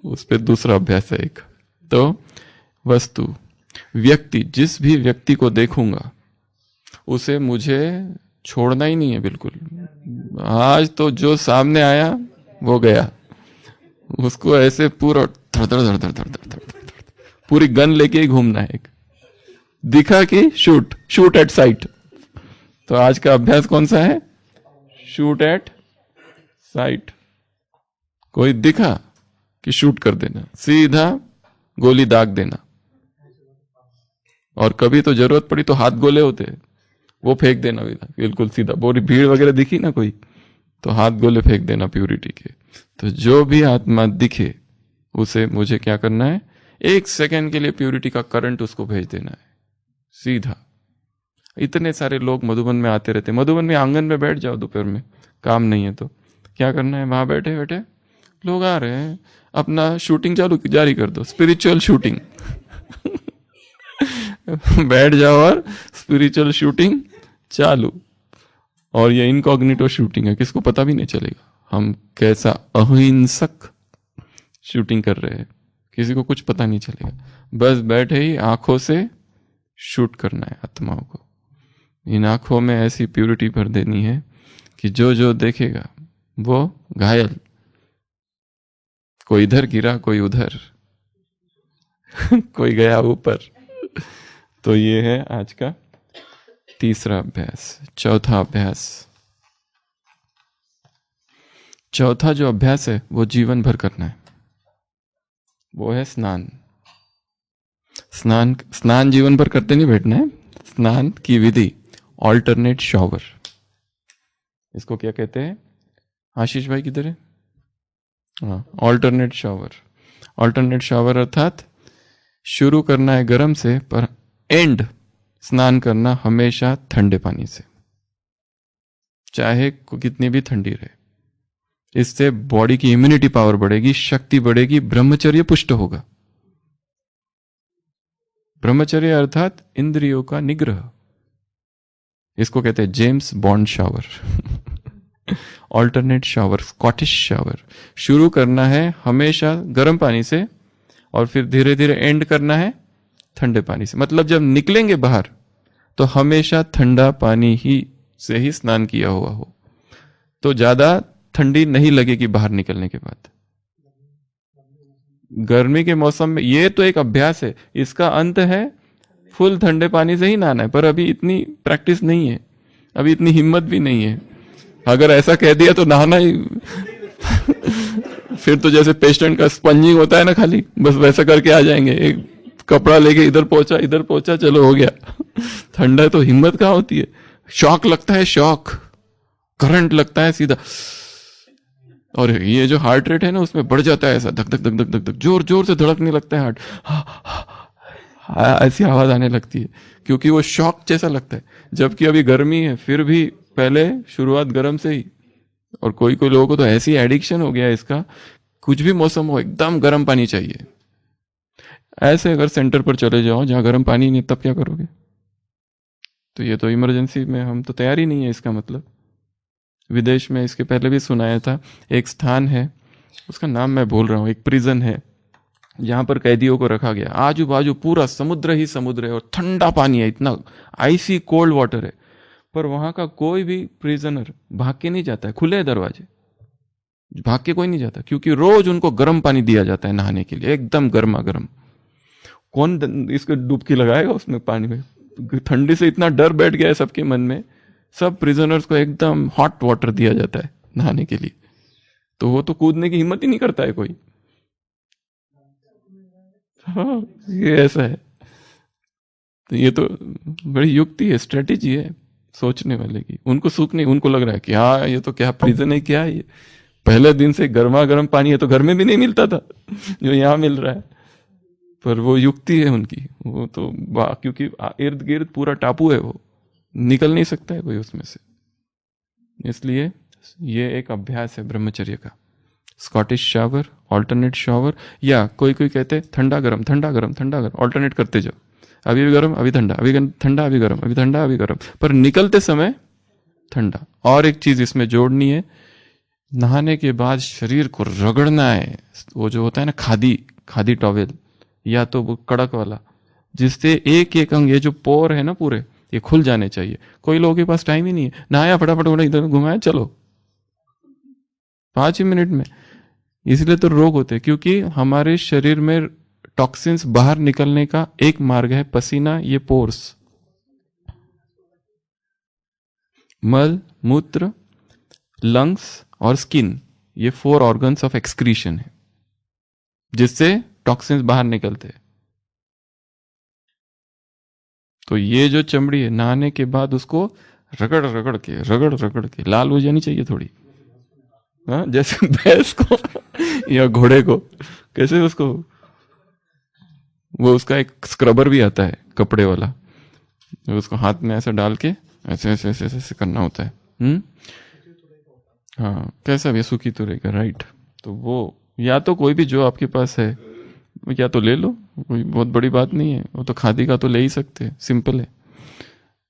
उस पे दूसरा अभ्यास है एक। तो वस्तु, व्यक्ति, जिस भी व्यक्ति को देखूंगा उसे मुझे छोड़ना ही नहीं है बिल्कुल। आज तो जो सामने आया वो गया, उसको ऐसे पूरा धड़ धड़ धड़ धड़ धड़ धड़ पूरी गन लेके ही घूमना है। एक दिखा कि शूट एट साइट। तो आज का अभ्यास कौन सा है? Shoot at site. कोई दिखा कि शूट कर देना, सीधा गोली दाग देना। और कभी तो जरूरत पड़ी तो हाथ गोले होते हैं, वो फेंक देना बिल्कुल सीधा। बोरी भीड़ वगैरह दिखी ना कोई, तो हाथ गोले फेंक देना प्यूरिटी के। तो जो भी आत्मा दिखे उसे मुझे क्या करना है, 1 सेकेंड के लिए प्यूरिटी का करंट उसको भेज देना है सीधा। इतने सारे लोग मधुबन में आते रहते, मधुबन में आंगन में बैठ जाओ दोपहर में, काम नहीं है तो क्या करना है, वहां बैठे बैठे लोग आ रहे हैं, अपना शूटिंग जारी कर दो, स्पिरिचुअल शूटिंग। बैठ जाओ और स्पिरिचुअल शूटिंग चालू। और ये इनकॉग्निटो शूटिंग है, किसको पता भी नहीं चलेगा हम कैसा अहिंसक शूटिंग कर रहे हैं, किसी को कुछ पता नहीं चलेगा। बस बैठे ही आंखों से शूट करना है आत्माओं को। इन आंखों में ऐसी प्यूरिटी भर देनी है कि जो जो देखेगा वो घायल, कोई इधर गिरा कोई उधर, कोई गया ऊपर। तो ये है आज का तीसरा अभ्यास। चौथा अभ्यास, चौथा जो अभ्यास है वो जीवन भर करना है, वो है स्नान। स्नान जीवन भर करते नहीं बैठना है। स्नान की विधि, ऑल्टरनेट शॉवर, इसको क्या कहते हैं, आशीष भाई किधर है, हाँ, ऑल्टरनेट शॉवर। ऑल्टरनेट शॉवर अर्थात शुरू करना है गर्म से, पर एंड स्नान करना हमेशा ठंडे पानी से, चाहे कितनी भी ठंडी रहे। इससे बॉडी की इम्यूनिटी पावर बढ़ेगी, शक्ति बढ़ेगी, ब्रह्मचर्य पुष्ट होगा। ब्रह्मचर्य अर्थात इंद्रियों का निग्रह, इसको कहते हैं James bond shower. Alternate shower, Scottish shower. शुरू करना है हमेशा गर्म पानी से और फिर धीरे धीरे एंड करना है ठंडे पानी से। मतलब जब निकलेंगे बाहर तो हमेशा ठंडा पानी ही से ही स्नान किया हुआ हो, तो ज्यादा ठंडी नहीं लगेगी बाहर निकलने के बाद। गर्मी के मौसम में ये तो एक अभ्यास है, इसका अंत है फुल ठंडे पानी से ही नहाना है, पर अभी इतनी प्रैक्टिस नहीं है, अभी इतनी हिम्मत भी नहीं है। अगर ऐसा कह दिया तो नहाना ही फिर तो जैसे पेशेंट का स्पंजिंग होता है ना, खाली बस वैसा करके आ जाएंगे, एक कपड़ा लेके इधर पहुंचा चलो हो गया। ठंडा तो हिम्मत कहाँ होती है, शॉक लगता है, शॉक करंट लगता है सीधा, और ये जो हार्ट रेट है ना उसमें बढ़ जाता है, ऐसा धक धक धक धक धक धक, जोर जोर से धड़कने लगता है हार्ट, ऐसी आवाज आने लगती है क्योंकि वो शॉक जैसा लगता है। जबकि अभी गर्मी है फिर भी पहले शुरुआत गर्म से ही। और कोई कोई लोगों को तो ऐसी एडिक्शन हो गया है इसका, कुछ भी मौसम हो एकदम गर्म पानी चाहिए। ऐसे अगर सेंटर पर चले जाओ जहां गर्म पानी नहीं, तब क्या करोगे? तो ये तो इमरजेंसी में हम तो तैयार ही नहीं है। इसका मतलब विदेश में, इसके पहले भी सुनाया था, एक स्थान है, उसका नाम मैं भूल रहा हूँ, एक प्रिजन है जहां पर कैदियों को रखा गया। आजू बाजू पूरा समुद्र ही समुद्र है और ठंडा पानी है, इतना आइसी कोल्ड वाटर है, पर वहां का कोई भी प्रिजनर भाग के नहीं जाता है, खुले दरवाजे, भाग के कोई नहीं जाता, क्योंकि रोज उनको गर्म पानी दिया जाता है नहाने के लिए, एकदम गर्मा गर्म। कौन इसको डुबकी लगाएगा उसमें पानी में? ठंडी से इतना डर बैठ गया है सबके मन में, सब प्रिजनर्स को एकदम हॉट वाटर दिया जाता है नहाने के लिए, तो वो तो कूदने की हिम्मत ही नहीं करता है कोई। हाँ, ये ऐसा है। तो ये तो बड़ी युक्ति है, स्ट्रेटेजी है सोचने वाले की। उनको सुख नहीं, उनको लग रहा है कि हाँ ये तो क्या प्रिजन है, क्या है ये, पहले दिन से गर्मा गर्म पानी है, तो घर में भी नहीं मिलता था जो यहाँ मिल रहा है। पर वो युक्ति है उनकी, वो तो क्योंकि इर्द गिर्द पूरा टापू है, वो निकल नहीं सकता है कोई उसमें से। इसलिए ये एक अभ्यास है ब्रह्मचर्य का, स्कॉटिश शावर, ऑल्टरनेट शावर, या कोई कोई कहते ठंडा गरम ठंडा गरम ठंडा गरम, ऑल्टरनेट करते जाओ, अभी भी गर्म अभी ठंडा, अभी ठंडा अभी गर्म, अभी ठंडा अभी गर्म, पर निकलते समय ठंडा। और एक चीज इसमें जोड़नी है, नहाने के बाद शरीर को रगड़ना है, वो जो होता है ना खादी टॉवेल, या तो वो कड़क वाला, जिससे एक एक अंग, ये जो पोर है ना पूरे, ये खुल जाने चाहिए। कोई लोगों के पास टाइम ही नहीं है, नहाया फटाफट इधर घुमाया चलो 5 मिनट में। इसलिए तो रोग होते हैं, क्योंकि हमारे शरीर में टॉक्सिन्स बाहर निकलने का एक मार्ग है पसीना, ये पोर्स, मल मूत्र लंग्स और स्किन, ये 4 ऑर्गन्स ऑफ एक्सक्रीशन है जिससे टॉक्सिन्स बाहर निकलते हैं। तो ये जो चमड़ी है, नहाने के बाद उसको रगड़ के लाल हो जानी चाहिए थोड़ी, हाँ, जैसे भैंस को या घोड़े को कैसे उसको, वो उसका एक स्क्रबर भी आता है कपड़े वाला, उसको हाथ में ऐसे डाल के ऐसे ऐसे ऐसे ऐसे करना होता है। हाँ, कैसा भी सूखी तो रहेगा, राइट। तो वो या तो कोई भी जो आपके पास है या तो ले लो, कोई बहुत बड़ी बात नहीं है, वो तो खादी का तो ले ही सकते हैं, सिंपल है।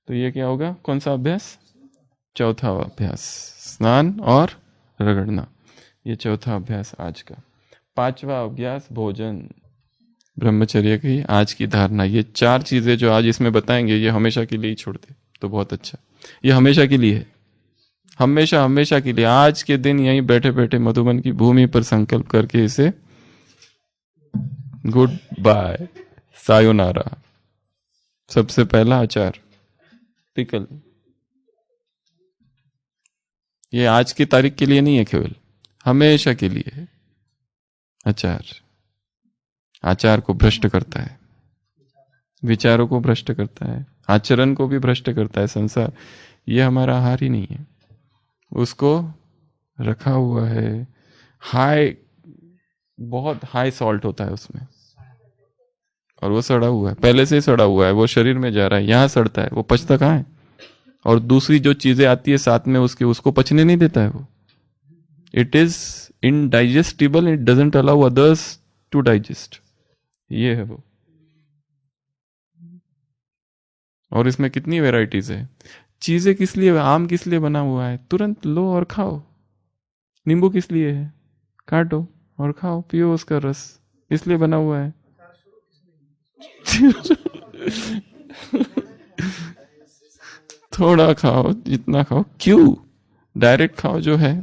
तो ये क्या होगा, कौन सा अभ्यास, चौथा अभ्यास, स्नान और रगड़ना, ये चौथा अभ्यास आज का। 5वां अभ्यास भोजन, ब्रह्मचर्य की आज की धारणा। ये 4 चीजें जो आज इसमें बताएंगे ये हमेशा के लिए ही छोड़ दे तो बहुत अच्छा, ये हमेशा के लिए है, हमेशा हमेशा के लिए। आज के दिन यहीं बैठे बैठे मधुबन की भूमि पर संकल्प करके इसे गुड बाय, सायोनारा। सबसे पहला आचार, पिकल, ये आज की तारीख के लिए नहीं है, केवल हमेशा के लिए है। आचार, आचार को भ्रष्ट करता है, विचारों को भ्रष्ट करता है, आचरण को भी भ्रष्ट करता है संसार। ये हमारा आहार ही नहीं है, उसको रखा हुआ है हाई, बहुत हाई सॉल्ट होता है उसमें, और वो सड़ा हुआ है, पहले से ही सड़ा हुआ है, वो शरीर में जा रहा है, यहां सड़ता है, वो पचता कहाँ है। और दूसरी जो चीजें आती है साथ में उसके, उसको पचने नहीं देता है वो। It is indigestible, it doesn't allow others to digest, ये है वो। और इसमें कितनी वेराइटीज है। चीजें किस लिए, आम किस लिए बना हुआ है, तुरंत लो और खाओ। नींबू किस लिए है, काटो और खाओ, पियो उसका रस, इसलिए बना हुआ है। थोड़ा खाओ, जितना खाओ, क्यों डायरेक्ट खाओ जो है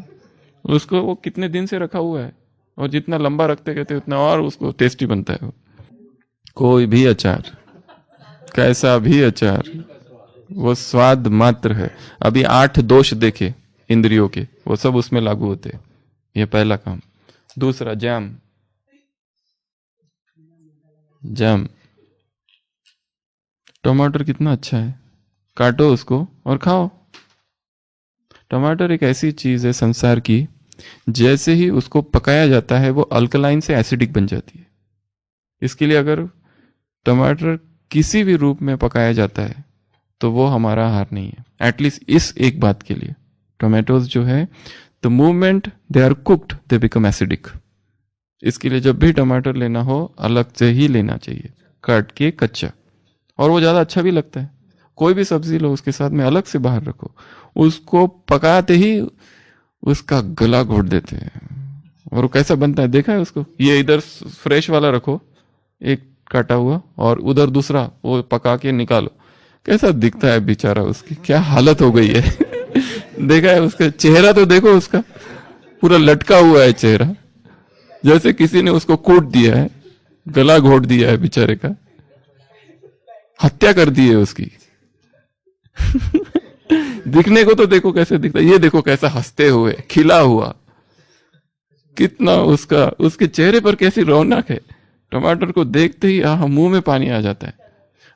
उसको, वो कितने दिन से रखा हुआ है, और जितना लंबा रखते कहते उतना और उसको टेस्टी बनता है वो। कोई भी अचार, कैसा भी अचार, वो स्वाद मात्र है। अभी 8 दोष देखे इंद्रियों के, वो सब उसमें लागू होते हैं, ये पहला काम। दूसरा, जैम, जैम, टमाटर कितना अच्छा है, काटो उसको और खाओ। टमाटर एक ऐसी चीज है संसार की, जैसे ही उसको पकाया जाता है वो अल्कलाइन से एसिडिक बन जाती है। इसके लिए अगर टमाटर किसी भी रूप में पकाया जाता है तो वो हमारा आहार नहीं है, एटलीस्ट इस एक बात के लिए। टोमेटोज जो है, the moment they are cooked they become acidic. इसके लिए जब भी टमाटर लेना हो अलग से ही लेना चाहिए, काट के कच्चा, और वो ज्यादा अच्छा भी लगता है। कोई भी सब्जी लो उसके साथ में अलग से बाहर रखो, उसको पकाते ही उसका गला घोट देते हैं। और वो कैसा बनता है देखा है उसको, ये इधर फ्रेश वाला रखो एक काटा हुआ, और उधर दूसरा वो पका के निकालो, कैसा दिखता है बेचारा, उसकी क्या हालत हो गई है। देखा है उसका चेहरा, तो देखो उसका पूरा लटका हुआ है चेहरा, जैसे किसी ने उसको कूट दिया है, गला घोट दिया है बेचारे का, हत्या कर दी है उसकी। दिखने को तो देखो कैसे दिखता है, ये देखो कैसा हंसते हुए खिला हुआ, कितना उसका, उसके चेहरे पर कैसी रौनक है। टमाटर को देखते ही मुंह में पानी आ जाता है।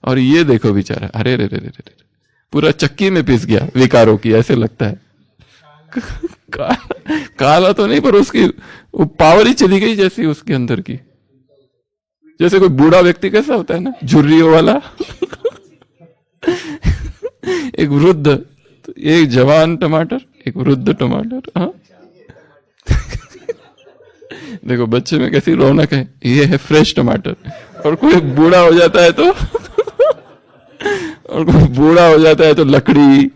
और ये देखो बेचारा, अरे रे रे रे रे, पूरा चक्की में पिस गया विकारों की, ऐसे लगता है। काला तो नहीं, पर उसकी वो पावर ही चली गई जैसी उसके अंदर की, जैसे कोई बूढ़ा व्यक्ति कैसा होता है ना, झुर्रियों वाला। एक वृद्ध, एक जवान टमाटर, एक वृद्ध टमाटर। हाँ, देखो बच्चे में कैसी रौनक है, ये है फ्रेश टमाटर। और कोई बूढ़ा हो जाता है तो और कोई बूढ़ा हो जाता है तो लकड़ी,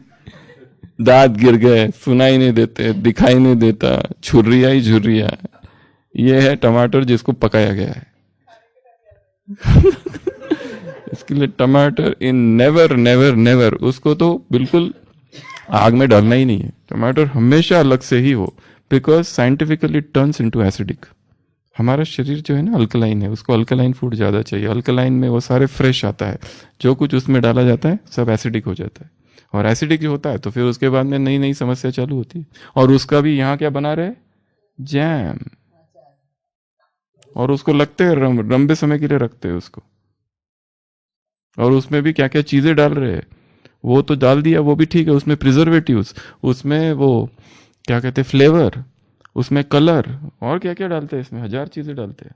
दांत गिर गए, सुनाई नहीं देते, दिखाई नहीं देता, झुर्रिया ही झुर्रिया। ये है टमाटर जिसको पकाया गया है। इसके लिए टमाटर इन नेवर नेवर नेवर, उसको तो बिल्कुल आग में डालना ही नहीं है। टमाटर हमेशा अलग से ही हो, because scientifically turns into acidic. हमारा शरीर जो है ना अल्कलाइन है, उसको अल्कलाइन फूड ज्यादा चाहिए। अल्कलाइन में वो सारे फ्रेश आता है, जो कुछ उसमें डाला जाता है सब एसिडिक हो जाता है। और एसिडिक होता है तो फिर उसके बाद में नई नई समस्या चालू होती है। और उसका भी यहाँ क्या बना रहे, जैम, और उसको लगते हैं लंबे समय के लिए रखते हैं उसको, और उसमें भी क्या क्या चीजें डाल रहे हैं, वो तो डाल दिया, वो भी ठीक है, उसमें प्रिजर्वेटिव्स, उसमें वो क्या कहते हैं फ्लेवर, उसमें कलर, और क्या क्या डालते हैं इसमें, 1000 चीजें डालते हैं।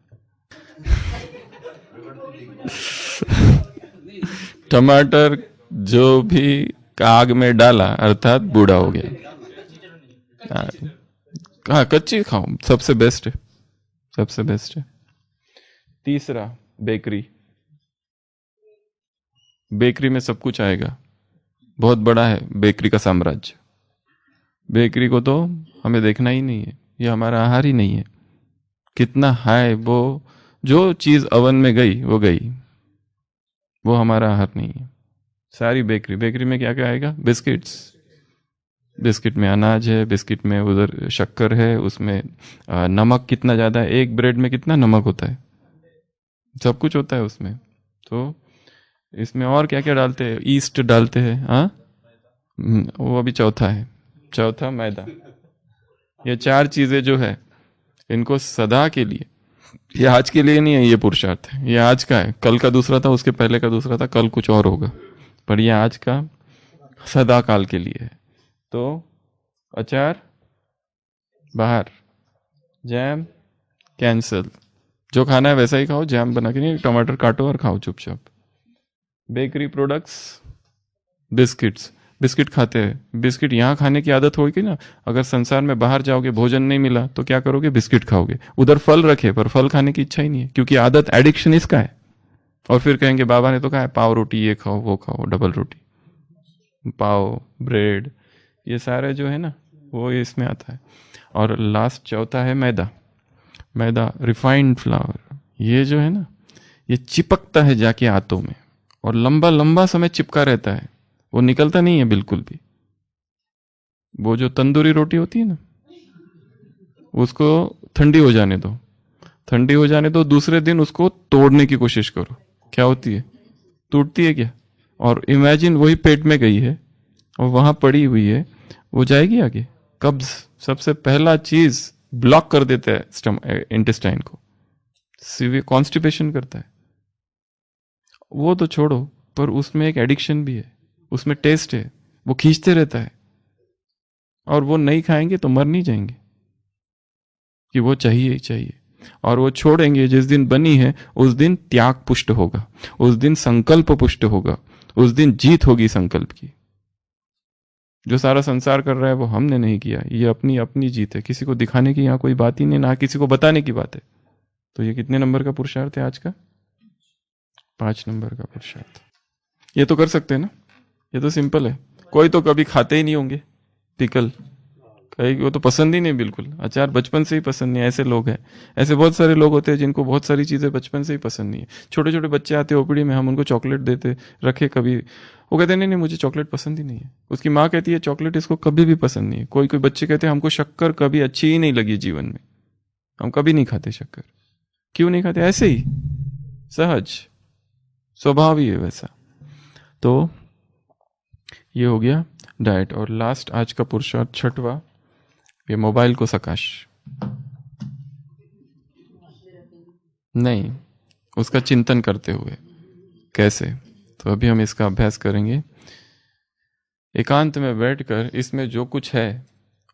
टमाटर जो भी आग में डाला अर्थात बूढ़ा हो गया। हाँ, कच्ची खाओ, सबसे बेस्ट है, सबसे बेस्ट है। तीसरा, बेकरी। बेकरी में सब कुछ आएगा, बहुत बड़ा है बेकरी का साम्राज्य। बेकरी को तो हमें देखना ही नहीं है, ये हमारा आहार ही नहीं है। कितना हाय, वो जो चीज अवन में गई वो गई, वो हमारा आहार नहीं है। सारी बेकरी, बेकरी में क्या क्या आएगा, बिस्किट्स, बिस्किट में अनाज है, बिस्किट में उधर शक्कर है, उसमें नमक कितना ज्यादा है, एक ब्रेड में कितना नमक होता है, सब कुछ होता है उसमें। तो इसमें और क्या क्या डालते हैं, ईस्ट डालते हैं, हाँ, वो अभी चौथा है, चौथा मैदा। ये 4 चीजें जो है, इनको सदा के लिए, ये आज के लिए नहीं है, ये पुरुषार्थ है, ये आज का है, कल का दूसरा था, उसके पहले का दूसरा था, कल कुछ और होगा, पर ये आज का सदा काल के लिए है। तो अचार बाहर, जैम कैंसल, जो खाना है वैसा ही खाओ, जैम बना के नहीं, टमाटर काटो और खाओ चुपचाप। बेकरी प्रोडक्ट्स, बिस्किट्स, बिस्किट खाते हैं, बिस्किट यहाँ खाने की आदत होगी ना, अगर संसार में बाहर जाओगे, भोजन नहीं मिला तो क्या करोगे, बिस्किट खाओगे। उधर फल रखे पर फल खाने की इच्छा ही नहीं है, क्योंकि आदत, एडिक्शन इसका है। और फिर कहेंगे बाबा ने तो कहा है पाव रोटी ये खाओ वो खाओ, डबल रोटी, पाव, ब्रेड, ये सारे जो है ना वो इसमें आता है। और लास्ट चौथा है मैदा। मैदा, रिफाइंड फ्लावर, ये जो है ना, ये चिपकता है जाके आंतों में, और लंबा लंबा समय चिपका रहता है, वो निकलता नहीं है बिल्कुल भी। वो जो तंदूरी रोटी होती है ना, उसको ठंडी हो जाने दो, ठंडी हो जाने दो, दूसरे दिन उसको तोड़ने की कोशिश करो, क्या होती है, टूटती है क्या। और इमेजिन वही पेट में गई है और वहां पड़ी हुई है, वो जाएगी आगे, कब्ज सबसे पहला चीज ब्लॉक कर देता है इंटेस्टाइन को, सीवियर कॉन्स्टिपेशन करता है। वो तो छोड़ो, पर उसमें एक एडिक्शन भी है, उसमें टेस्ट है, वो खींचते रहता है, और वो नहीं खाएंगे तो मर नहीं जाएंगे कि वो चाहिए ही चाहिए। और वो छोड़ेंगे, जिस दिन बनी है उस दिन त्याग पुष्ट होगा, उस दिन संकल्प पुष्ट होगा, उस दिन जीत होगी संकल्प की। जो सारा संसार कर रहा है वो हमने नहीं किया, ये अपनी अपनी जीत है, किसी को दिखाने की यहाँ कोई बात ही नहीं, ना किसी को बताने की बात है। तो ये कितने नंबर का पुरुषार्थ है आज का, 5 नंबर का पुरुषार्थ। ये तो कर सकते हैं ना, ये तो सिंपल है। कोई तो कभी खाते ही नहीं होंगे पिकल, कहीं वो तो पसंद ही नहीं बिल्कुल, अचार बचपन से ही पसंद नहीं, ऐसे लोग हैं। ऐसे बहुत सारे लोग होते हैं जिनको बहुत सारी चीजें बचपन से ही पसंद नहीं है। छोटे छोटे बच्चे आते हैं ओपीडी में, हम उनको चॉकलेट देते रखे कभी, वो कहते नहीं नहीं मुझे चॉकलेट पसंद ही नहीं है, उसकी माँ कहती है चॉकलेट इसको कभी भी पसंद नहीं है। कोई कोई बच्चे कहते हैं हमको शक्कर कभी अच्छी ही नहीं लगी जीवन में, हम कभी नहीं खाते शक्कर। क्यों नहीं खाते, ऐसे ही सहज स्वभाव ही है वैसा। तो ये हो गया डाइट। और लास्ट आज का पुरुषार्थ छठवा, ये मोबाइल को सकाश नहीं, उसका चिंतन करते हुए कैसे। तो अभी हम इसका अभ्यास करेंगे। एकांत में बैठकर इसमें जो कुछ है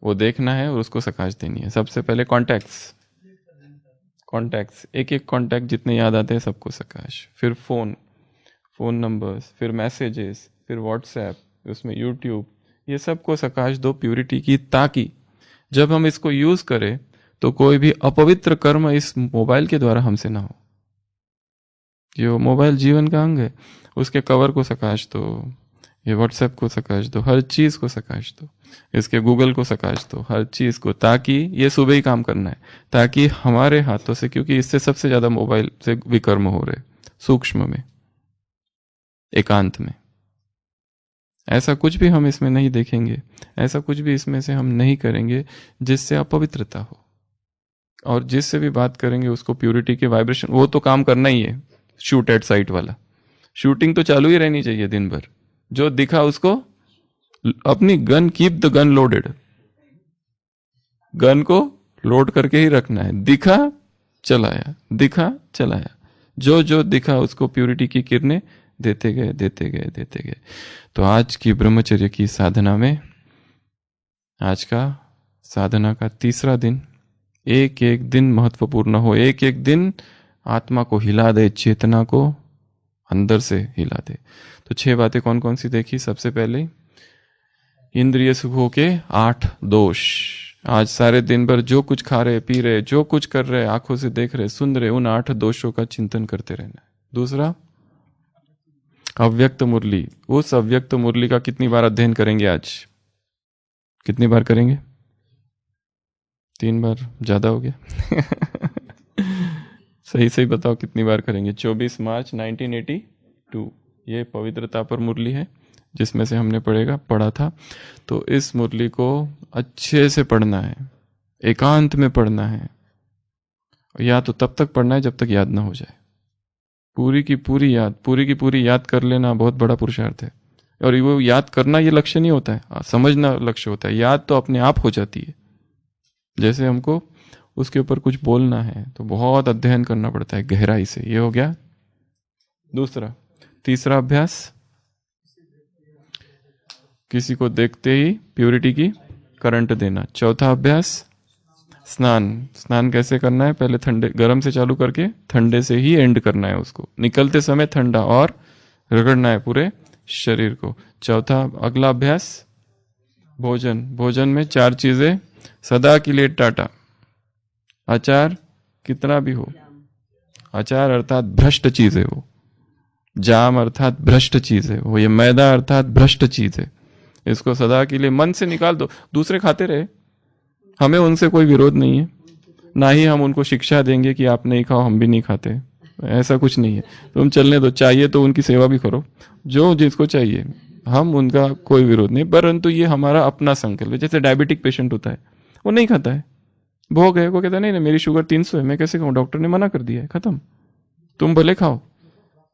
वो देखना है और उसको सकाश देनी है। सबसे पहले कॉन्टैक्ट्स, एक एक कॉन्टैक्ट जितने याद आते हैं सबको सकाश, फिर फोन नंबर्स, फिर मैसेजेस, फिर व्हाट्सएप, उसमें यूट्यूब, ये सबको सकाश दो प्यूरिटी की, ताकि जब हम इसको यूज करें तो कोई भी अपवित्र कर्म इस मोबाइल के द्वारा हमसे ना हो। जो मोबाइल जीवन का अंग है उसके कवर को सकाश दो, ये व्हाट्सएप को सकाश दो, हर चीज को सकाश दो, इसके गूगल को सकाश दो, हर चीज को, ताकि ये सुबह ही काम करना है, ताकि हमारे हाथों से, क्योंकि इससे सबसे ज्यादा मोबाइल से विकर्म हो रहे, सूक्ष्म में, एकांत में। ऐसा कुछ भी हम इसमें नहीं देखेंगे, ऐसा कुछ भी इसमें से हम नहीं करेंगे जिससे अपवित्रता हो। और जिससे भी बात करेंगे उसको प्यूरिटी के वाइब्रेशन, वो तो काम करना ही है, शूट एट साइट वाला शूटिंग तो चालू ही रहनी चाहिए दिन भर, जो दिखा उसको अपनी gun, keep the gun loaded, gun को लोड करके ही रखना है। दिखा चलाया, दिखा चलाया, जो जो दिखा उसको प्यूरिटी की किरणें देते गए, देते गए, देते गए। तो आज की ब्रह्मचर्य की साधना में, आज का साधना का तीसरा दिन, एक एक दिन महत्वपूर्ण हो, एक एक दिन आत्मा को हिला दे, चेतना को अंदर से हिला दे। तो 6 बातें कौन कौन सी देखी? सबसे पहले इंद्रिय सुखों के 8 दोष। आज सारे दिन भर जो कुछ खा रहे, पी रहे, जो कुछ कर रहे, आंखों से देख रहे, सुन रहे, उन 8 दोषों का चिंतन करते रहना है। दूसरा, अव्यक्त मुरली। उस अव्यक्त मुरली का कितनी बार अध्ययन करेंगे आज? कितनी बार करेंगे? 3 बार? ज्यादा हो गया? सही सही बताओ कितनी बार करेंगे? 24 मार्च 1982 ये पवित्रता पर मुरली है, जिसमें से हमने पढ़ा था। तो इस मुरली को अच्छे से पढ़ना है, एकांत में पढ़ना है। या तो तब तक पढ़ना है जब तक याद ना हो जाए। पूरी की पूरी याद कर लेना बहुत बड़ा पुरुषार्थ है। और वो याद करना ये लक्ष्य नहीं होता है, समझना लक्ष्य होता है। याद तो अपने आप हो जाती है। जैसे हमको उसके ऊपर कुछ बोलना है तो बहुत अध्ययन करना पड़ता है गहराई से। ये हो गया दूसरा। तीसरा अभ्यास, किसी को देखते ही प्यूरिटी की करंट देना। चौथा अभ्यास, स्नान कैसे करना है? पहले ठंडे गरम से चालू करके ठंडे से ही एंड करना है उसको, निकलते समय ठंडा, और रगड़ना है पूरे शरीर को। चौथा अगला अभ्यास, भोजन में 4 चीजें सदा के लिए टाटा। अचार कितना भी हो, अचार अर्थात भ्रष्ट चीज है वो, जाम अर्थात भ्रष्ट चीज है वो, ये मैदा अर्थात भ्रष्ट चीज है। इसको सदा के लिए मन से निकाल दो। दूसरे खाते रहे, हमें उनसे कोई विरोध नहीं है, ना ही हम उनको शिक्षा देंगे कि आप नहीं खाओ, हम भी नहीं खाते, ऐसा कुछ नहीं है। तुम चलने दो, चाहिए तो उनकी सेवा भी करो, जो जिसको चाहिए, हम उनका कोई विरोध नहीं। परंतु ये हमारा अपना संकल्प है। जैसे डायबिटिक पेशेंट होता है, वो नहीं खाता है, भोग है, वो कहता है नहीं मेरी शुगर 300 है, मैं कैसे खाऊं, डॉक्टर ने मना कर दिया है, खत्म, तुम भले खाओ।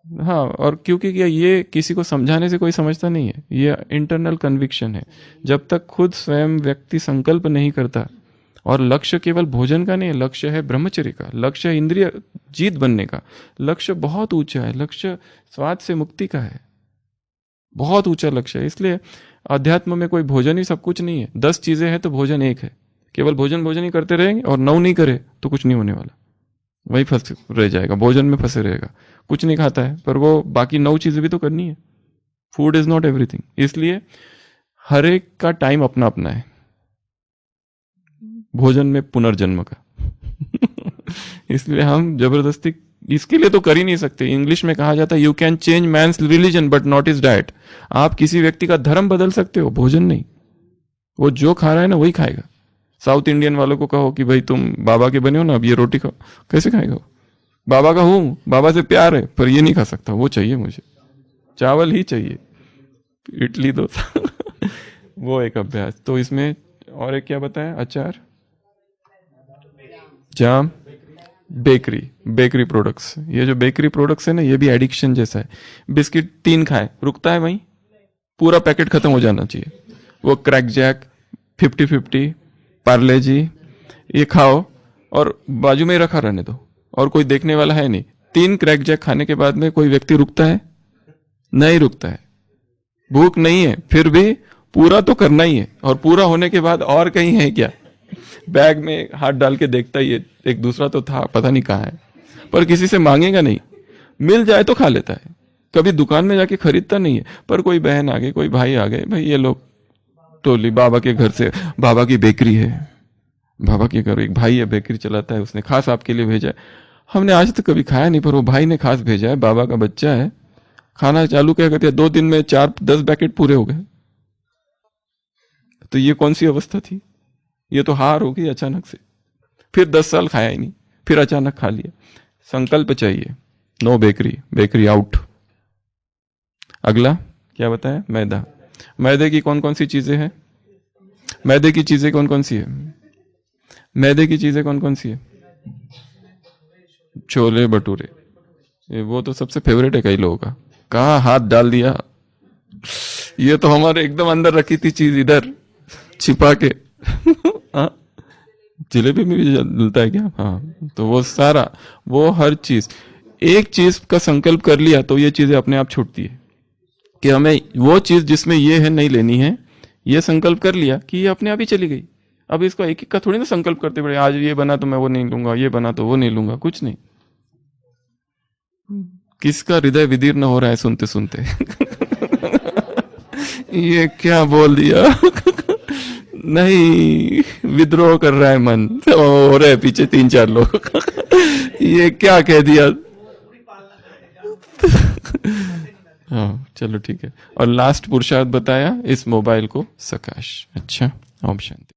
हाँ, और क्योंकि ये किसी को समझाने से कोई समझता नहीं है, ये इंटरनल कन्विक्शन है। जब तक खुद स्वयं व्यक्ति संकल्प नहीं करता, और लक्ष्य केवल भोजन का नहीं है, लक्ष्य है ब्रह्मचर्य का, लक्ष्य है इंद्रिय जीत बनने का, लक्ष्य बहुत ऊंचा है, लक्ष्य स्वाद से मुक्ति का है, बहुत ऊंचा लक्ष्य है। इसलिए अध्यात्म में कोई भोजन ही सब कुछ नहीं है। 10 चीजें हैं तो भोजन एक है। केवल भोजन ही करते रहेंगे और 9 नहीं करे तो कुछ नहीं होने वाला, वही फंस रह जाएगा, भोजन में फंसे रहेगा। कुछ नहीं खाता है पर वो बाकी 9 चीजें भी तो करनी है। Food is not everything. इसलिए हर एक का टाइम अपना अपना है भोजन में पुनर्जन्म का। इसलिए हम जबरदस्ती इसके लिए तो कर ही नहीं सकते। इंग्लिश में कहा जाता है you can change man's religion but not his diet. आप किसी व्यक्ति का धर्म बदल सकते हो, भोजन नहीं। वो जो खा रहा है ना वही खाएगा। साउथ इंडियन वालों को कहो कि भाई तुम बाबा के बने हो ना, अब ये रोटी खाओ, कैसे खाएगा वो? बाबा का हूं, बाबा से प्यार है, पर ये नहीं खा सकता, वो चाहिए मुझे, चावल ही चाहिए, इडली डोसा। वो एक अभ्यास। तो इसमें और एक क्या बताया? अचार, जाम, बेकरी प्रोडक्ट्स। ये जो बेकरी प्रोडक्ट्स है ना, ये भी एडिक्शन जैसा है। बिस्किट 3 खाए, रुकता है वहीं, पूरा पैकेट खत्म हो जाना चाहिए। वो क्रैक जैक, 50-50, पार्ले जी, ये खाओ और बाजू में ही रखा रहने दो, और कोई देखने वाला है नहीं। 3 क्रैक जैक खाने के बाद में कोई व्यक्ति रुकता है? नहीं रुकता है। भूख नहीं है फिर भी पूरा तो करना ही है, और पूरा होने के बाद और कहीं है क्या? बैग में हाथ डाल के देखता ही है, एक दूसरा तो था, पता नहीं कहाँ है, पर किसी से मांगेगा नहीं, मिल जाए तो खा लेता है। कभी दुकान में जाके खरीदता नहीं है। पर कोई बहन आ गई, कोई भाई आ गए, भाई ये लोग टोली बाबा के घर से, बाबा की बेकरी है, बाबा के घर एक भाई है बेकरी चलाता है, उसने खास आपके लिए भेजा है। हमने आज तक कभी खाया नहीं, पर वो भाई ने खास भेजा है, बाबा का बच्चा है। खाना चालू क्या करते हैं, 2 दिन में 4-10 पैकेट पूरे हो गए। तो ये कौन सी अवस्था थी? ये तो हार हो गई अचानक से। फिर 10 साल खाया ही नहीं, फिर अचानक खा लिया। संकल्प चाहिए, नो बेकरी आउट। अगला क्या बताया? मैदा। मैदे की कौन कौन सी चीजें हैं? मैदे की चीजें कौन कौन सी है? मैदे की चीजें कौन कौन सी है? छोले भटूरे, वो तो सबसे फेवरेट है कई लोगों का। कहाँ हाथ डाल दिया ये तो हमारे एकदम अंदर रखी थी चीज इधर छिपा के। हाँ, जलेबी में भी जलता है क्या? हाँ, तो वो सारा, वो हर चीज, एक चीज का संकल्प कर लिया तो ये चीजें अपने आप छूटती है। कि हमें वो चीज जिसमें ये है नहीं लेनी है, ये संकल्प कर लिया कि ये अपने आप ही चली गई। अब इसको एक एक का थोड़ी ना संकल्प करते पड़े, आज ये बना तो मैं वो नहीं लूंगा, ये बना तो वो नहीं लूंगा, कुछ नहीं। किसका हृदय विदीर्ण हो रहा है सुनते सुनते। ये क्या बोल दिया। नहीं, विद्रोह कर रहा है मन, तो हो रहे पीछे 3-4 लोग। ये क्या कह दिया। हाँ चलो ठीक है। और लास्ट पुरुषार्थ बताया इस मोबाइल को सकाश। अच्छा, ओम शांति।